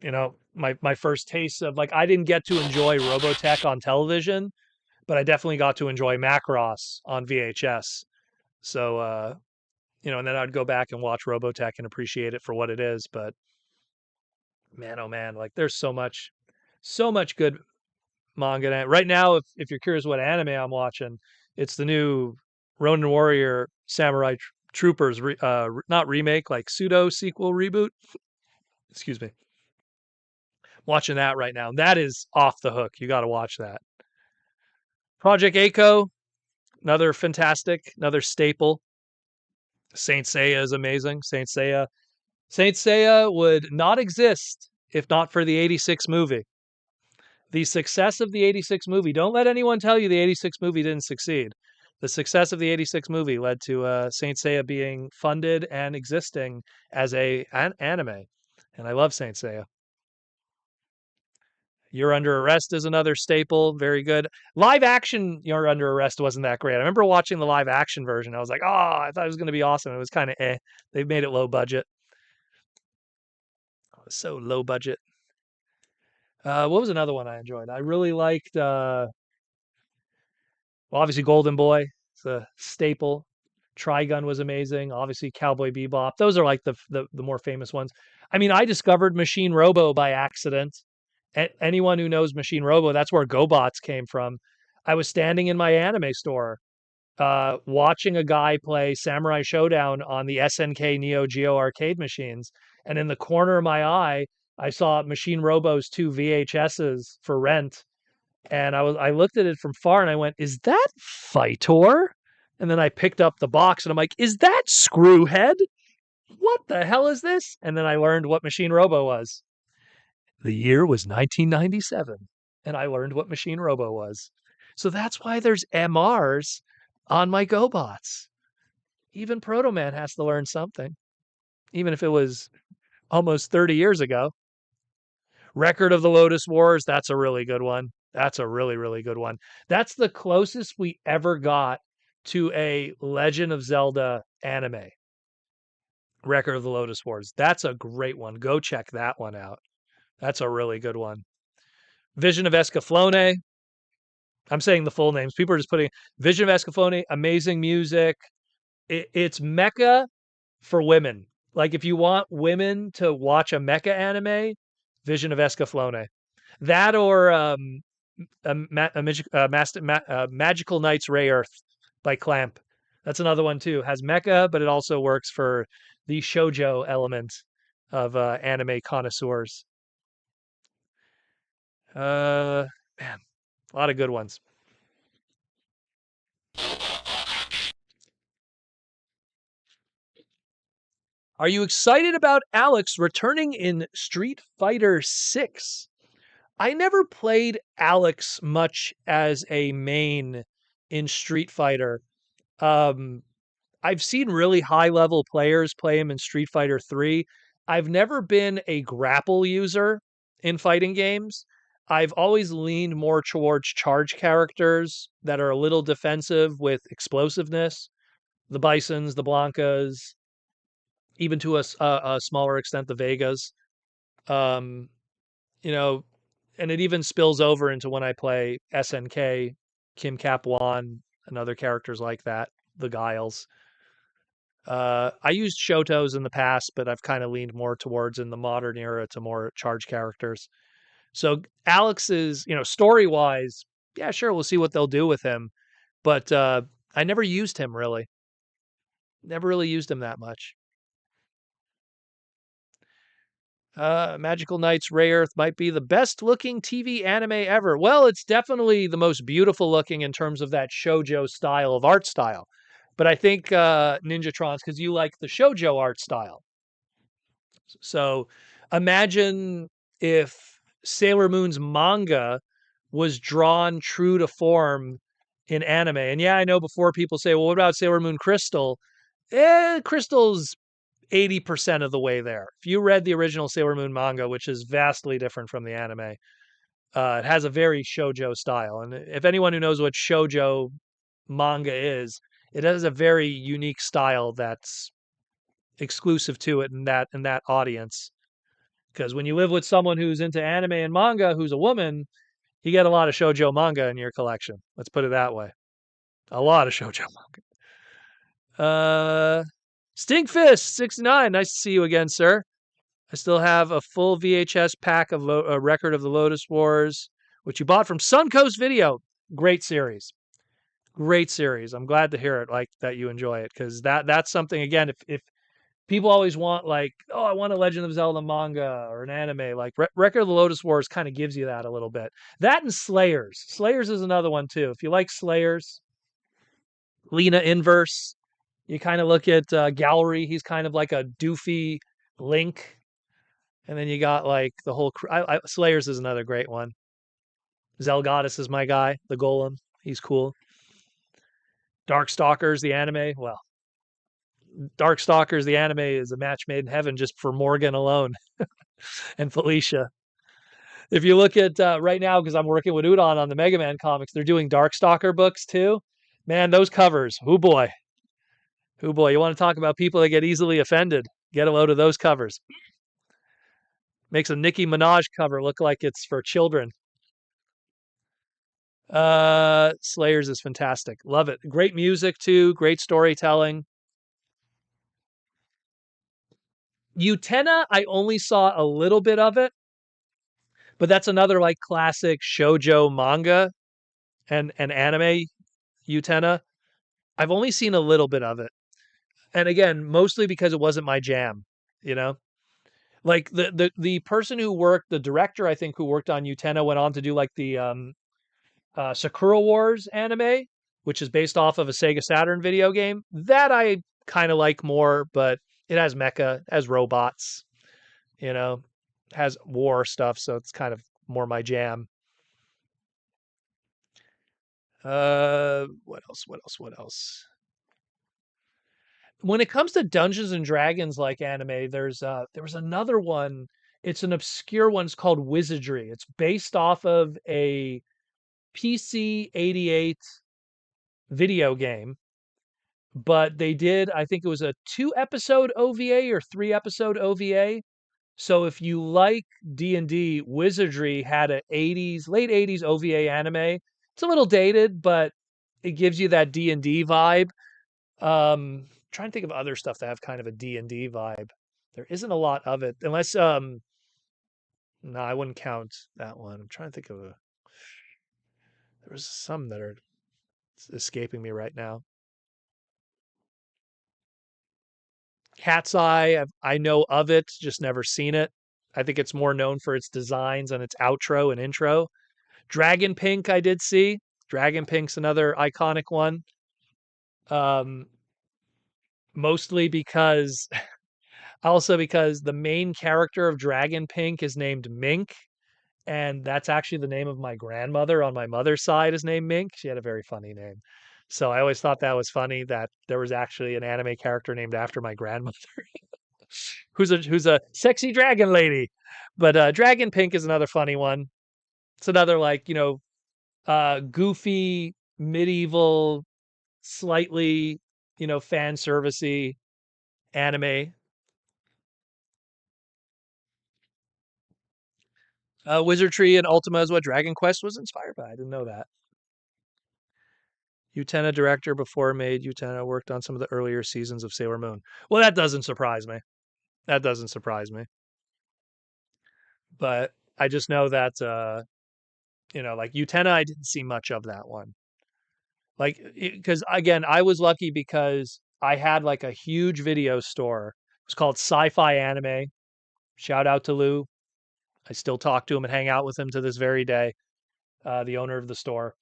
my first taste of, like, I didn't get to enjoy Robotech on television, but I definitely got to enjoy Macross on VHS. So, and then I'd go back and watch Robotech and appreciate it for what it is. But man, oh man, like there's so much good manga. Right now, if you're curious what anime I'm watching, it's the new Ronin Warrior Samurai Troopers, not remake, like pseudo sequel reboot. Excuse me. Watching that right now. That is off the hook. You got to watch that. Project Echo, another fantastic, another staple. Saint Seiya is amazing. Saint Seiya would not exist if not for the 86 movie. The success of the 86 movie, don't let anyone tell you the 86 movie didn't succeed. The success of the 86 movie led to Saint Seiya being funded and existing as an anime. And I love Saint Seiya. You're Under Arrest is another staple. Very good. Live action You're Under Arrest wasn't that great. I remember watching the live action version. I was like, oh, I thought it was going to be awesome. It was kind of eh. They've made it low budget. So low budget. What was another one I enjoyed? I really liked, obviously Golden Boy. It's a staple. Trigun was amazing. Obviously Cowboy Bebop. Those are like the more famous ones. I mean, I discovered Machine Robo by accident. Anyone who knows Machine Robo, that's where GoBots came from. I was standing in my anime store, watching a guy play Samurai Showdown on the SNK Neo Geo arcade machines, and in the corner of my eye, I saw Machine Robo's 2 VHSs for rent, and I looked at it from far, and I went, "Is that Fightor?" And then I picked up the box, and I'm like, "Is that Screwhead? What the hell is this?" And then I learned what Machine Robo was. The year was 1997, and I learned what Machine Robo was. So that's why there's MRs on my GoBots. Even Proto Man has to learn something, even if it was almost 30 years ago. Record of the Lotus Wars, that's a really good one. That's a really, really good one. That's the closest we ever got to a Legend of Zelda anime. Record of the Lotus Wars. That's a great one. Go check that one out. That's a really good one. Vision of Escaflowne. I'm saying the full names. People are just putting Vision of Escaflowne, amazing music. It's mecha for women. Like if you want women to watch a mecha anime, Vision of Escaflowne. That or Magical Knights Ray Earth by Clamp. That's another one too. Has mecha, but it also works for the shoujo element of anime connoisseurs. Man, a lot of good ones. Are you excited about Alex returning in Street Fighter 6? I never played Alex much as a main in Street Fighter. I've seen really high level players play him in Street Fighter 3. I've never been a grapple user in fighting games. I've always leaned more towards charge characters that are a little defensive with explosiveness. The Bisons, the Blancas, even to a smaller extent, the Vegas. Um, you know, and it even spills over into when I play SNK, Kim Cap Wan, and other characters like that, the Guiles. I used Shotos in the past, but I've kind of leaned more towards in the modern era to more charge characters. So Alex is, story wise, yeah, sure, we'll see what they'll do with him. But I never used him really. Never really used him that much. Magical Knights Ray Earth might be the best looking TV anime ever. Well, it's definitely the most beautiful looking in terms of that shoujo style of art style. But I think Ninjatron's because you like the shoujo art style. So imagine if Sailor Moon's manga was drawn true to form in anime. And yeah, I know before people say, well, what about Sailor Moon Crystal? Crystal's 80% of the way there. If you read the original Sailor Moon manga, which is vastly different from the anime, it has a very shoujo style. And if anyone who knows what shoujo manga is, it has a very unique style that's exclusive to it and that audience. Because when you live with someone who's into anime and manga, who's a woman, you get a lot of shoujo manga in your collection. Let's put it that way. A lot of shoujo manga. Stinkfist 69. Nice to see you again, sir. I still have a full VHS pack of a record of the Lotus Wars, which you bought from Suncoast Video. Great series. Great series. I'm glad to hear it, like that you enjoy it, because that's something, again, if people always want, like, oh, I want a Legend of Zelda manga or an anime, like Record of the Lotus Wars kind of gives you that a little bit. That and Slayers. Slayers is another one too. If you like Slayers, Lena Inverse, you kind of look at Gallery. He's kind of like a doofy Link. And then you got like the whole Slayers is another great one. Zelgoddess is my guy, the Golem. He's cool. Darkstalkers, the anime. Well, Darkstalkers, the anime is a match made in heaven just for Morgan alone and Felicia. If you look at right now, because I'm working with Udon on the Mega Man comics, they're doing Darkstalker books too. Man, those covers. Oh boy. Oh boy. You want to talk about people that get easily offended? Get a load of those covers. Makes a Nicki Minaj cover look like it's for children. Slayers is fantastic. Love it. Great music too. Great storytelling. Utena, I only saw a little bit of it, but that's another like classic shoujo manga and anime. Utena, I've only seen a little bit of it, and again, mostly because it wasn't my jam. You know, like the person who worked, the director, I think, who worked on Utena, went on to do like the Sakura Wars anime, which is based off of a Sega Saturn video game. That I kind of like more, but it has mecha, has robots, you know, has war stuff, so it's kind of more my jam. What else? What else? What else? When it comes to Dungeons and Dragons like anime, there was another one. It's an obscure one. It's called Wizardry. It's based off of a PC 88 video game, but they did, I think it was a 2-episode OVA or 3-episode OVA. So if you like D&D, Wizardry had a late 80s OVA anime. It's a little dated, but it gives you that D&D vibe. Trying to think of other stuff that have kind of a D&D vibe. There isn't a lot of it, unless no, I wouldn't count that one. I'm trying to think of there was some that are escaping me right now. Cat's Eye, I know of it, just never seen it. I think it's more known for its designs and its outro and intro. Dragon Pink, I did see. Dragon Pink's another iconic one. Mostly because, also because the main character of Dragon Pink is named Mink, and that's actually the name of my grandmother on my mother's side is named Mink. She had a very funny name. So I always thought that was funny that there was actually an anime character named after my grandmother. who's a sexy dragon lady. But Dragon Pink is another funny one. It's another like, goofy, medieval, slightly, fan servicey anime. Wizardry and Ultima is what Dragon Quest was inspired by. I didn't know that. Utena director before made Utena worked on some of the earlier seasons of Sailor Moon. Well, that doesn't surprise me. That doesn't surprise me. But I just know that, like Utena, I didn't see much of that one. Like, because again, I was lucky because I had like a huge video store. It was called Sci-Fi Anime. Shout out to Lou. I still talk to him and hang out with him to this very day, the owner of the store.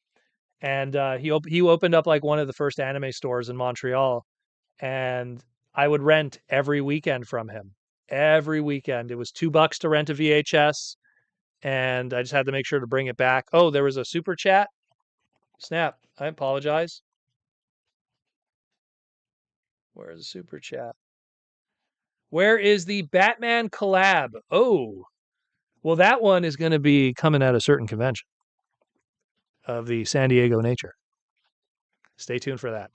And he opened up like one of the first anime stores in Montreal, and I would rent every weekend from him. Every weekend, it was $2 to rent a VHS, and I just had to make sure to bring it back. Oh, there was a super chat. Snap! I apologize. Where is the super chat? Where is the Batman collab? Oh, well, that one is going to be coming at a certain convention of the San Diego Nature. Stay tuned for that.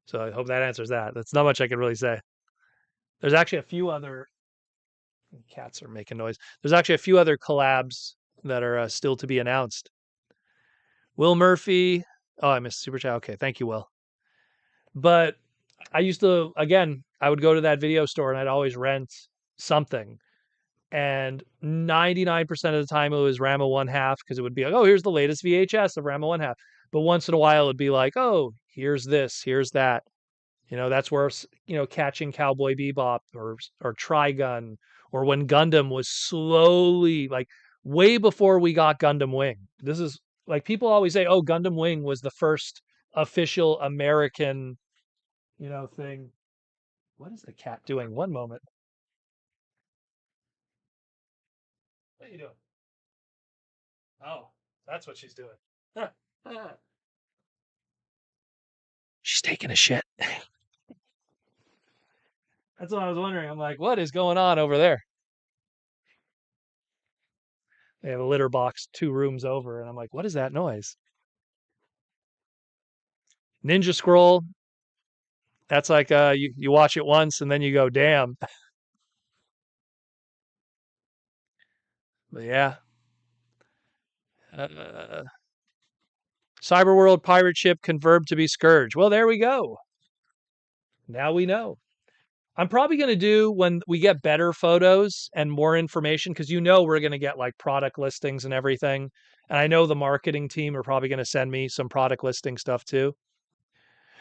So I hope that answers that. That's not much I can really say. There's actually a few other cats are making noise. There's actually a few other collabs that are still to be announced. Will Murphy. Oh, I missed super chat. Okay, thank you, Will. But I used to, again, I would go to that video store and I'd always rent something. And 99% of the time it was Rama 1/2 because it would be like, oh, here's the latest VHS of Rama 1/2. But once in a while it'd be like, oh, here's this, here's that. That's where, catching Cowboy Bebop or Trigun, or when Gundam was slowly, like, way before we got Gundam Wing. This is like, people always say, oh, Gundam Wing was the first official American, thing. What is the cat doing? One moment. What are you doing? Oh, that's what she's doing. She's taking a shit. That's what I was wondering. I'm like, what is going on over there? They have a litter box 2 rooms over, and I'm like, what is that noise? Ninja Scroll. That's like you watch it once and then you go, damn. But yeah. Cyberworld pirate ship confirmed to be Scourge. Well, there we go. Now we know. I'm probably going to do, when we get better photos and more information, because we're going to get like product listings and everything. And I know the marketing team are probably going to send me some product listing stuff too.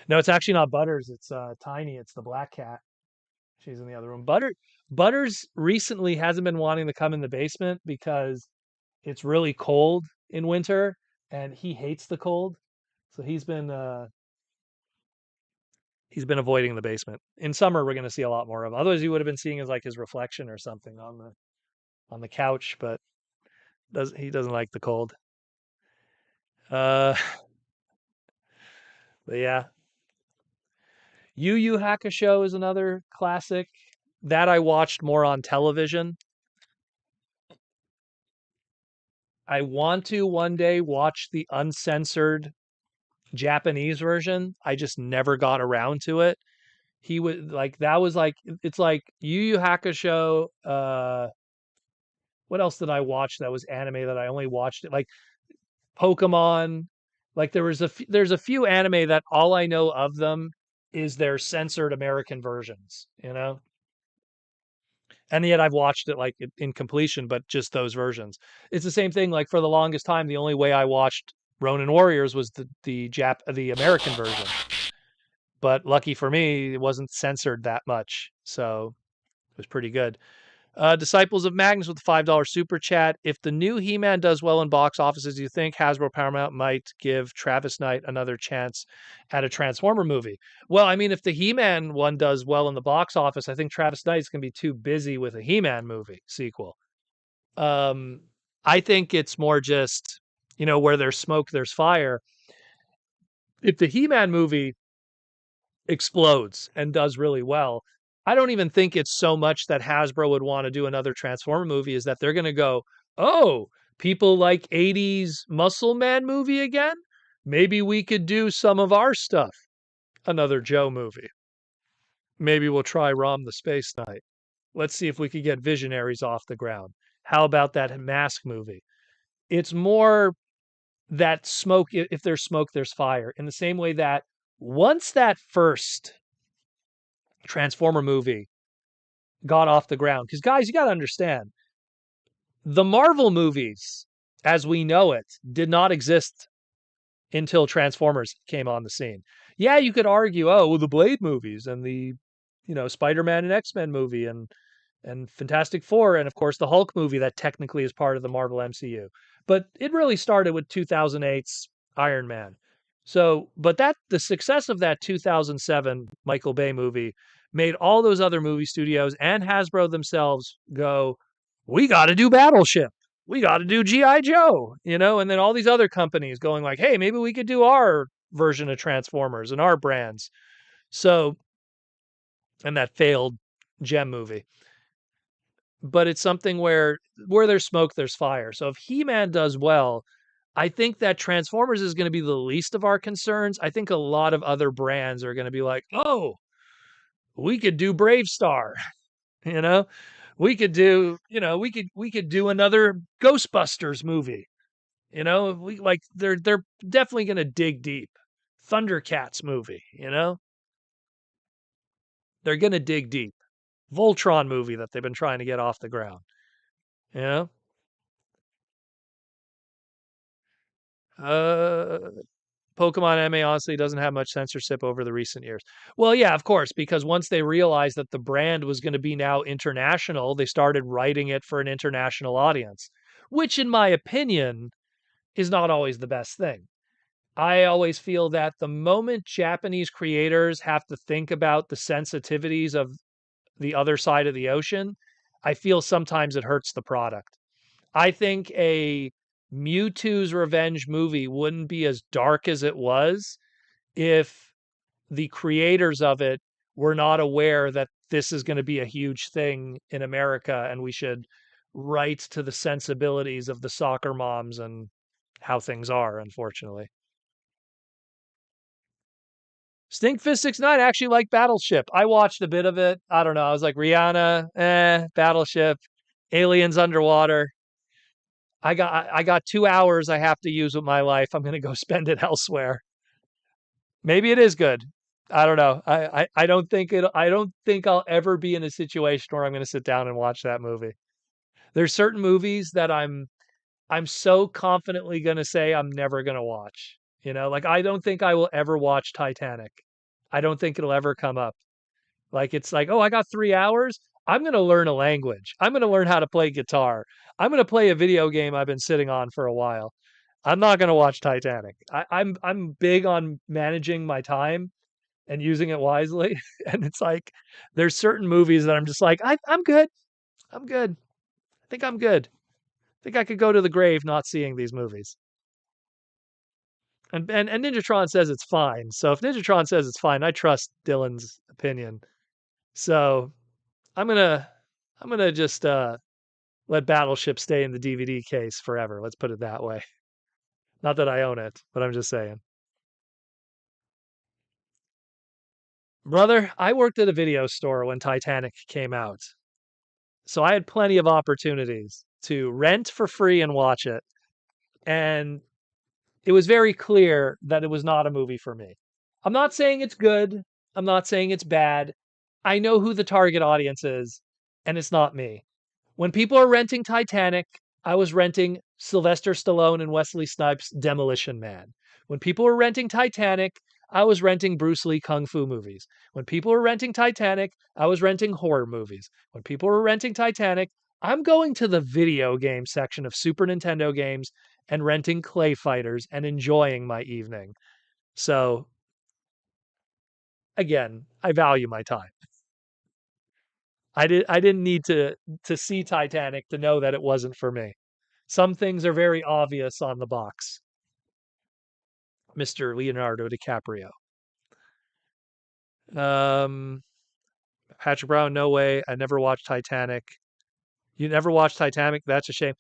No, it's actually not Butters. It's Tiny. It's the black cat. She's in the other room. Butters recently hasn't been wanting to come in the basement because it's really cold in winter and he hates the cold. So he's been avoiding the basement. In summer we're going to see a lot more of him. Otherwise he would have been seeing his reflection or something on the couch, but he doesn't like the cold. But yeah. Yu Yu Hakusho is another classic that I watched more on television. I want to one day watch the uncensored Japanese version. I just never got around to it. He would like, that was like, it's like Yu Yu Hakusho. What else did I watch that was anime that I only watched it? Like Pokemon. Like there's a few anime that all I know of them is their censored American versions, And yet I've watched it like in completion, but just those versions. It's the same thing. Like for the longest time, the only way I watched Ronin Warriors was the American version. But lucky for me, it wasn't censored that much, so it was pretty good. Disciples of Magnus with the $5 super chat. If the new He-Man does well in box offices, do you think Hasbro Paramount might give Travis Knight another chance at a Transformer movie? Well, I mean, if the He-Man one does well in the box office, I think Travis Knight's going to be too busy with a He-Man movie sequel. I think it's more just, where there's smoke, there's fire. If the He-Man movie explodes and does really well, I don't even think it's so much that Hasbro would want to do another Transformer movie, is that they're going to go, oh, people like 80s Muscle Man movie again? Maybe we could do some of our stuff. Another Joe movie. Maybe we'll try Rom the Space Knight. Let's see if we could get Visionaries off the ground. How about that Mask movie? It's more that smoke, if there's smoke, there's fire. In the same way that once that first Transformer movie got off the ground, because guys, you got to understand, the Marvel movies, as we know it, did not exist until Transformers came on the scene. Yeah, you could argue, oh, well, the Blade movies and the, Spider-Man and X-Men movie and Fantastic Four, and of course the Hulk movie that technically is part of the Marvel MCU. But it really started with 2008's Iron Man. So, but the success of that 2007 Michael Bay movie made all those other movie studios and Hasbro themselves go, we got to do Battleship. We got to do G.I. Joe, and then all these other companies going like, hey, maybe we could do our version of Transformers and our brands. So, and that failed Gem movie. But it's something where there's smoke, there's fire. So if He-Man does well, I think that Transformers is going to be the least of our concerns. I think a lot of other brands are going to be like, oh, we could do Brave Star, you know, we could do, we could do another Ghostbusters movie, we like they're definitely going to dig deep. Thundercats movie, they're going to dig deep. Voltron movie that they've been trying to get off the ground, you know. Uh, Pokemon anime honestly doesn't have much censorship over the recent years. Well, yeah, of course, because once they realized that the brand was going to be now international, they started writing it for an international audience, which, in my opinion, is not always the best thing. I always feel that the moment Japanese creators have to think about the sensitivities of the other side of the ocean, I feel sometimes it hurts the product. I think a Mewtwo's Revenge movie wouldn't be as dark as it was if the creators of it were not aware that this is going to be a huge thing in America and we should write to the sensibilities of the soccer moms and how things are, unfortunately. Stinkfist69 actually liked Battleship. I watched a bit of it. I don't know. I was like, Rihanna, Battleship, aliens underwater. I got 2 hours I have to use with my life. I'm gonna go spend it elsewhere. Maybe it is good. I don't know. I don't think it. I don't think I'll ever be in a situation where I'm gonna sit down and watch that movie. There's certain movies that I'm so confidently gonna say I'm never gonna watch. Like I don't think I will ever watch Titanic. I don't think it'll ever come up. Like, it's like, "Oh, I got 3 hours? I'm gonna learn a language. I'm gonna learn how to play guitar. I'm gonna play a video game I've been sitting on for a while. I'm not gonna watch Titanic." I'm big on managing my time and using it wisely, and it's like, there's certain movies that I'm just like, I'm good. I'm good. I think I'm good. I think I could go to the grave not seeing these movies. And Ninjatron says it's fine. So if Ninjatron says it's fine, I trust Dylan's opinion. So I'm gonna I'm gonna just let Battleship stay in the DVD case forever. Let's put it that way. Not that I own it, but I'm just saying. Brother, I worked at a video store when Titanic came out. So I had plenty of opportunities to rent for free and watch it. And it was very clear that it was not a movie for me. I'm not saying it's good. I'm not saying it's bad. I know who the target audience is, and it's not me. When people are renting Titanic, I was renting Sylvester Stallone and Wesley Snipes' Demolition Man. When people were renting Titanic, I was renting Bruce Lee Kung Fu movies. When people were renting Titanic, I was renting horror movies. When people were renting Titanic, I'm going to the video game section of Super Nintendo games and renting Clay Fighters and enjoying my evening. So, again, I value my time. I didn't need to see Titanic to know that it wasn't for me. Some things are very obvious on the box. Mr. Leonardo DiCaprio. Um, Patrick Brown, no way. I never watched Titanic. You never watched Titanic? That's a shame.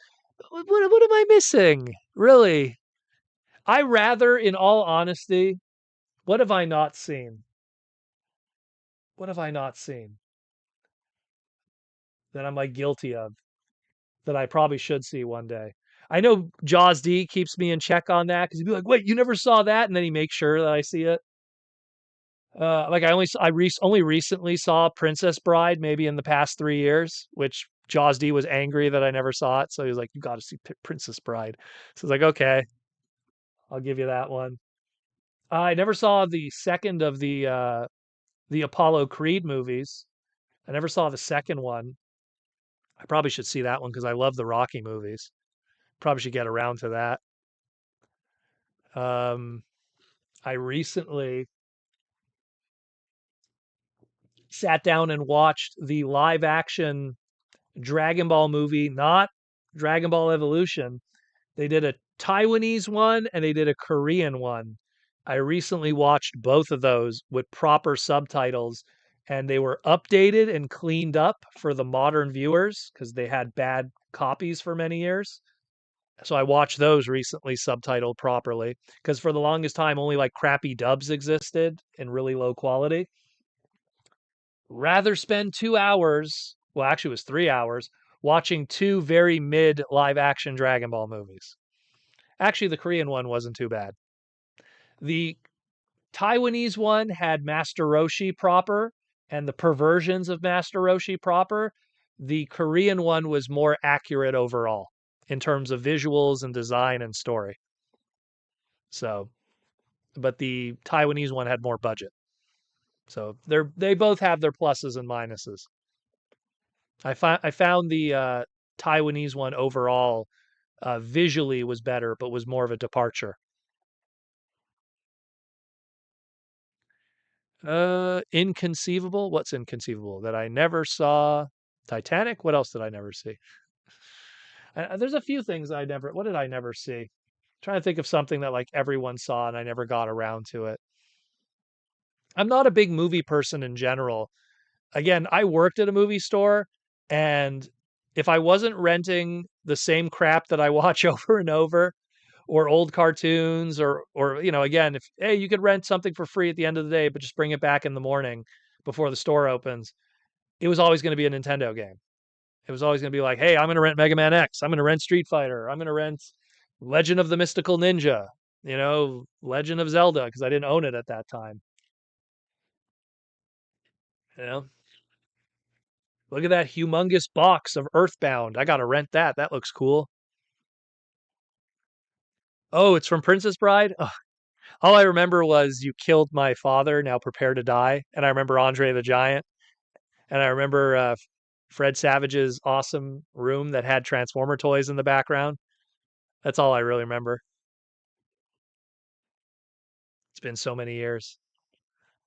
What am I missing? Really? I rather, in all honesty, what have I not seen? What have I not seen that I'm like guilty of that I probably should see one day? I know Jaws D keeps me in check on that because he'd be like, "Wait, you never saw that?" And then he makes sure that I see it. Like only recently saw Princess Bride, maybe in the past 3 years, which Jaws D was angry that I never saw it, so he was like, "You got to see Princess Bride." So I was like, "Okay, I'll give you that one." I never saw the second of the Apollo Creed movies. I never saw the second one. I probably should see that one because I love the Rocky movies. Probably should get around to that. Um, I recently sat down and watched the live action Dragon Ball movie, not Dragon Ball Evolution. They did a Taiwanese one and they did a Korean one. I recently watched both of those with proper subtitles, and they were updated and cleaned up for the modern viewers because they had bad copies for many years. So I watched those recently subtitled properly because for the longest time only like crappy dubs existed in really low quality. Rather spend 2 hours, well, actually, it was 3 hours, watching two very mid live action Dragon Ball movies. Actually, the Korean one wasn't too bad. The Taiwanese one had Master Roshi proper and the perversions of Master Roshi proper. The Korean one was more accurate overall in terms of visuals and design and story. So, but the Taiwanese one had more budget. So they both have their pluses and minuses. I found the Taiwanese one overall visually was better, but was more of a departure. Inconceivable. What's inconceivable? That I never saw. Titanic. What else did I never see? There's a few things I never. What did I never see? I'm trying to think of something that like everyone saw and I never got around to it. I'm not a big movie person in general. Again, I worked at a movie store, and if I wasn't renting the same crap that I watch over and over, or old cartoons, or again, if hey, you could rent something for free at the end of the day, but just bring it back in the morning before the store opens, it was always going to be a Nintendo game. It was always going to be like, hey, I'm going to rent Mega Man X. I'm going to rent Street Fighter. I'm going to rent Legend of the Mystical Ninja. Legend of Zelda because I didn't own it at that time. You know, look at that humongous box of Earthbound. I got to rent that. That looks cool. Oh, it's from Princess Bride? Oh, all I remember was you killed my father, now prepare to die. And I remember Andre the Giant. And I remember Fred Savage's awesome room that had Transformer toys in the background. That's all I really remember. It's been so many years.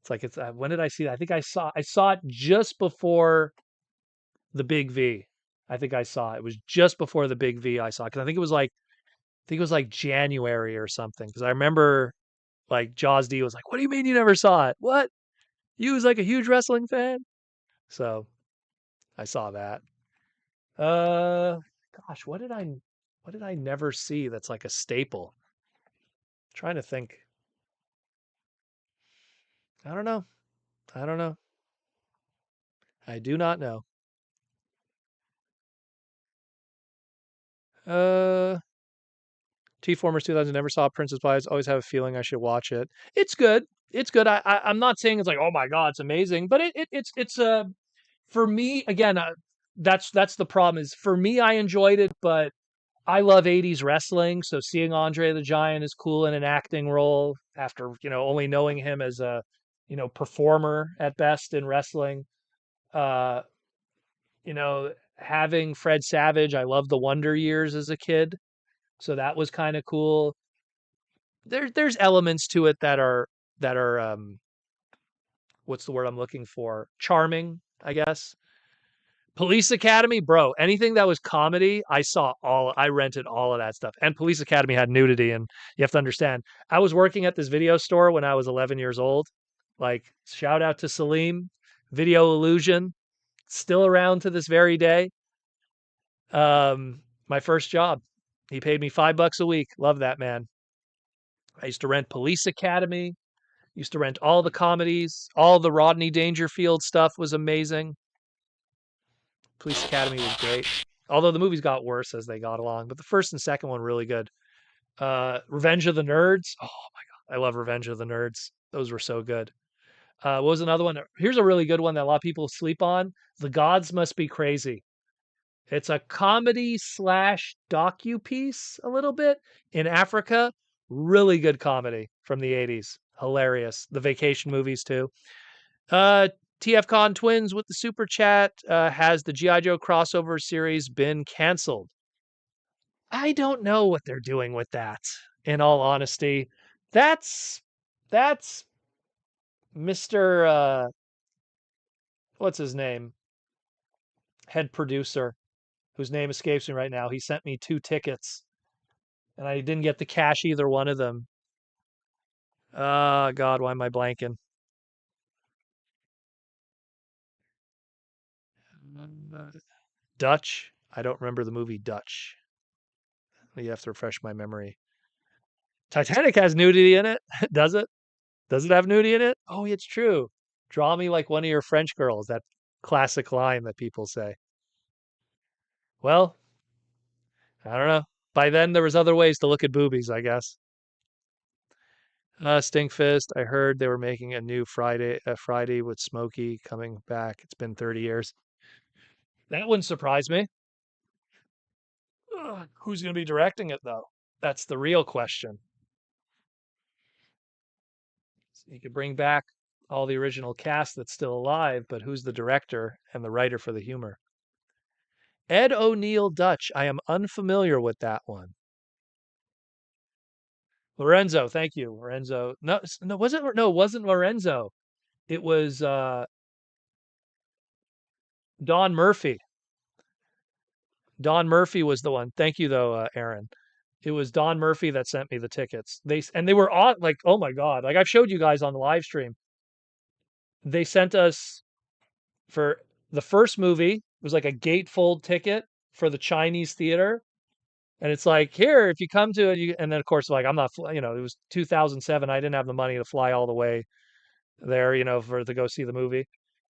It's like when did I see that? I think I saw it just before the Big V. I think I saw it. It was just before the Big V I saw because I think it was like January or something. Because I remember like Jaws D was like, "What do you mean you never saw it? What? You was like a huge wrestling fan?" So I saw that. Uh, gosh, what did I never see that's like a staple? Trying to think. I don't know. I don't know. I do not know. Uh, T-Formers 2000 never saw Princess Bride. Always have a feeling I should watch it. It's good. It's good. I'm not saying it's like oh my god, it's amazing, but it's for me again. That's the problem is for me I enjoyed it, but I love 80s wrestling, so seeing Andre the Giant is cool in an acting role after, only knowing him as a, performer at best in wrestling. Uh, having Fred Savage, I love the Wonder Years as a kid, so that was kind of cool. There's elements to it that are what's the word I'm looking for? Charming, I guess. Police Academy, bro, anything that was comedy, I rented all of that stuff. And Police Academy had nudity. And you have to understand, I was working at this video store when I was 11 years old. Like, shout out to Salim, Video Illusion, still around to this very day. My first job. He paid me $5 a week. Love that man. I used to rent Police Academy, used to rent all the comedies, all the Rodney Dangerfield stuff was amazing. Police Academy was great. Although the movies got worse as they got along, but the first and second one really good. Revenge of the Nerds. Oh my god, I love Revenge of the Nerds. Those were so good. What was another one? Here's a really good one that a lot of people sleep on. The Gods Must Be Crazy. It's a comedy slash docu piece, a little bit in Africa. Really good comedy from the 80s. Hilarious. The vacation movies too. Uh, TFCon Twins with the super chat. Has the GI Joe crossover series been canceled? I don't know what they're doing with that. In all honesty, that's Mister what's his name, head producer, whose name escapes me right now. He sent me 2 tickets, and I didn't get to cash either one of them. God, why am I blanking? Dutch. I don't remember the movie Dutch. You have to refresh my memory. Titanic has nudity in it. Does it? Does it have nudity in it? Oh, it's true. Draw me like one of your French girls. That classic line that people say. Well, I don't know. By then, there was other ways to look at boobies, I guess. Stinkfist. I heard they were making a new Friday with Smokey coming back. It's been 30 years. That wouldn't surprise me. Ugh, who's going to be directing it, though? That's the real question. So you could bring back all the original cast that's still alive, but who's the director and the writer for the humor? Ed O'Neill Dutch. I am unfamiliar with that one. Lorenzo, thank you, Lorenzo. No, no, was it? No, it wasn't Lorenzo. It was Don Murphy. Don Murphy was the one. Thank you, though, Aaron. It was Don Murphy that sent me the tickets. They were on like, oh my god, like I've showed you guys on the live stream. They sent us for the first movie. It was like a gatefold ticket for the Chinese theater, and it's like, here, if you come to it, and then of course, like I'm not, it was 2007. I didn't have the money to fly all the way there, for to go see the movie.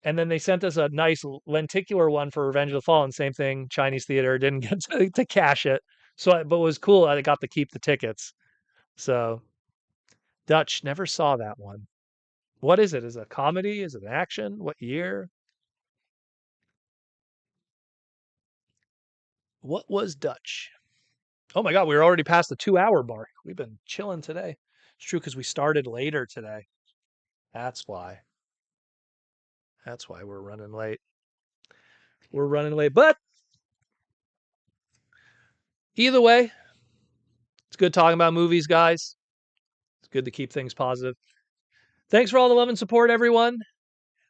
And then they sent us a nice lenticular one for Revenge of the Fallen. Same thing, Chinese theater, didn't get to cash it. But it was cool. I got to keep the tickets. So Dutch, never saw that one. What is it? Is it a comedy? Is it an action? What year? What was Dutch? Oh my God, we were already past the 2 hour mark. We've been chilling today. It's true because we started later today. That's why. That's why we're running late. We're running late, but either way, it's good talking about movies, guys. It's good to keep things positive. Thanks for all the love and support, everyone.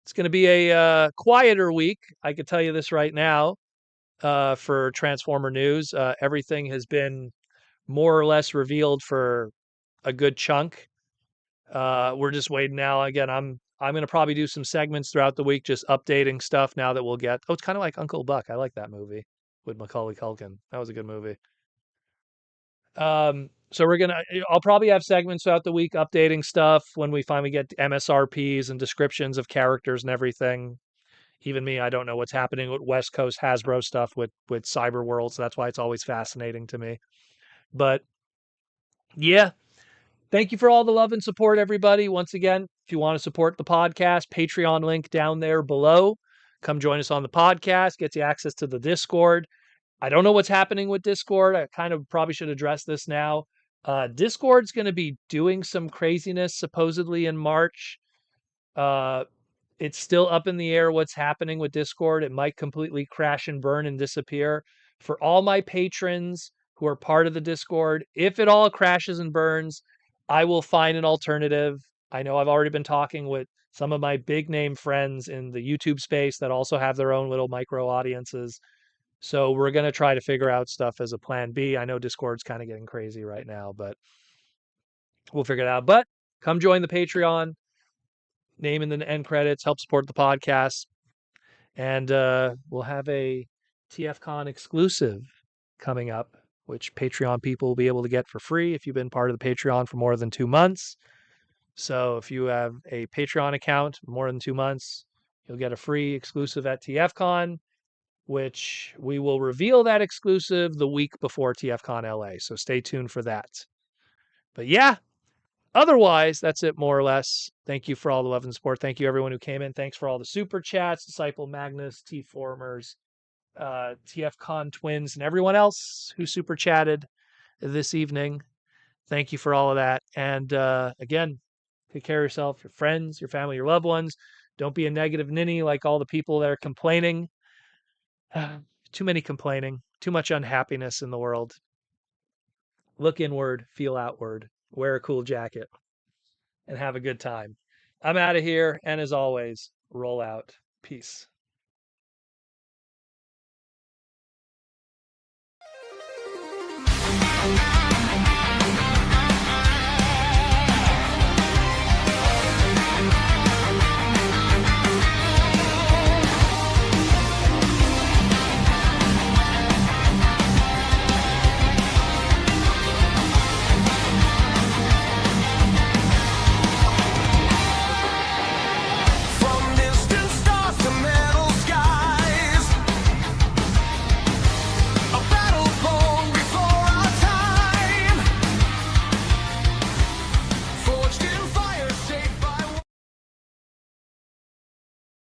It's going to be a quieter week. I can tell you this right now for Transformer news. Everything has been more or less revealed for a good chunk. We're just waiting now. Again, I'm going to probably do some segments throughout the week, just updating stuff now that we'll get. Oh, it's kind of like Uncle Buck. I like that movie with Macaulay Culkin. That was a good movie. So I'll probably have segments throughout the week updating stuff when we finally get MSRPs and descriptions of characters and everything. Even me, I don't know what's happening with West Coast Hasbro stuff with Cyberworld, so that's why it's always fascinating to me. But yeah, thank you for all the love and support, everybody. Once again, if you want to support the podcast, Patreon link down there below. Come join us on the podcast, gets you access to the Discord. I don't know what's happening with Discord. I kind of probably should address this now. Discord's going to be doing some craziness supposedly in March. It's still up in the air what's happening with Discord. It might completely crash and burn and disappear. For all my patrons who are part of the Discord, if it all crashes and burns, I will find an alternative. I know I've already been talking with some of my big name friends in the YouTube space that also have their own little micro audiences. So we're going to try to figure out stuff as a plan B. I know Discord's kind of getting crazy right now, but we'll figure it out. But come join the Patreon, name in the end credits, help support the podcast. And we'll have a TFCon exclusive coming up, which Patreon people will be able to get for free if you've been part of the Patreon for more than 2 months. So if you have a Patreon account more than 2 months, you'll get a free exclusive at TFCon, which we will reveal that exclusive the week before TFCon LA. So stay tuned for that. But yeah, otherwise, that's it more or less. Thank you for all the love and support. Thank you, everyone who came in. Thanks for all the super chats, Disciple Magnus, T-Formers, TFCon Twins, and everyone else who super chatted this evening. Thank you for all of that. And again, take care of yourself, your friends, your family, your loved ones. Don't be a negative ninny like all the people that are complaining. Too many complaining, too much unhappiness in the world. Look inward, feel outward, wear a cool jacket, and have a good time. I'm out of here, and as always, roll out. Peace.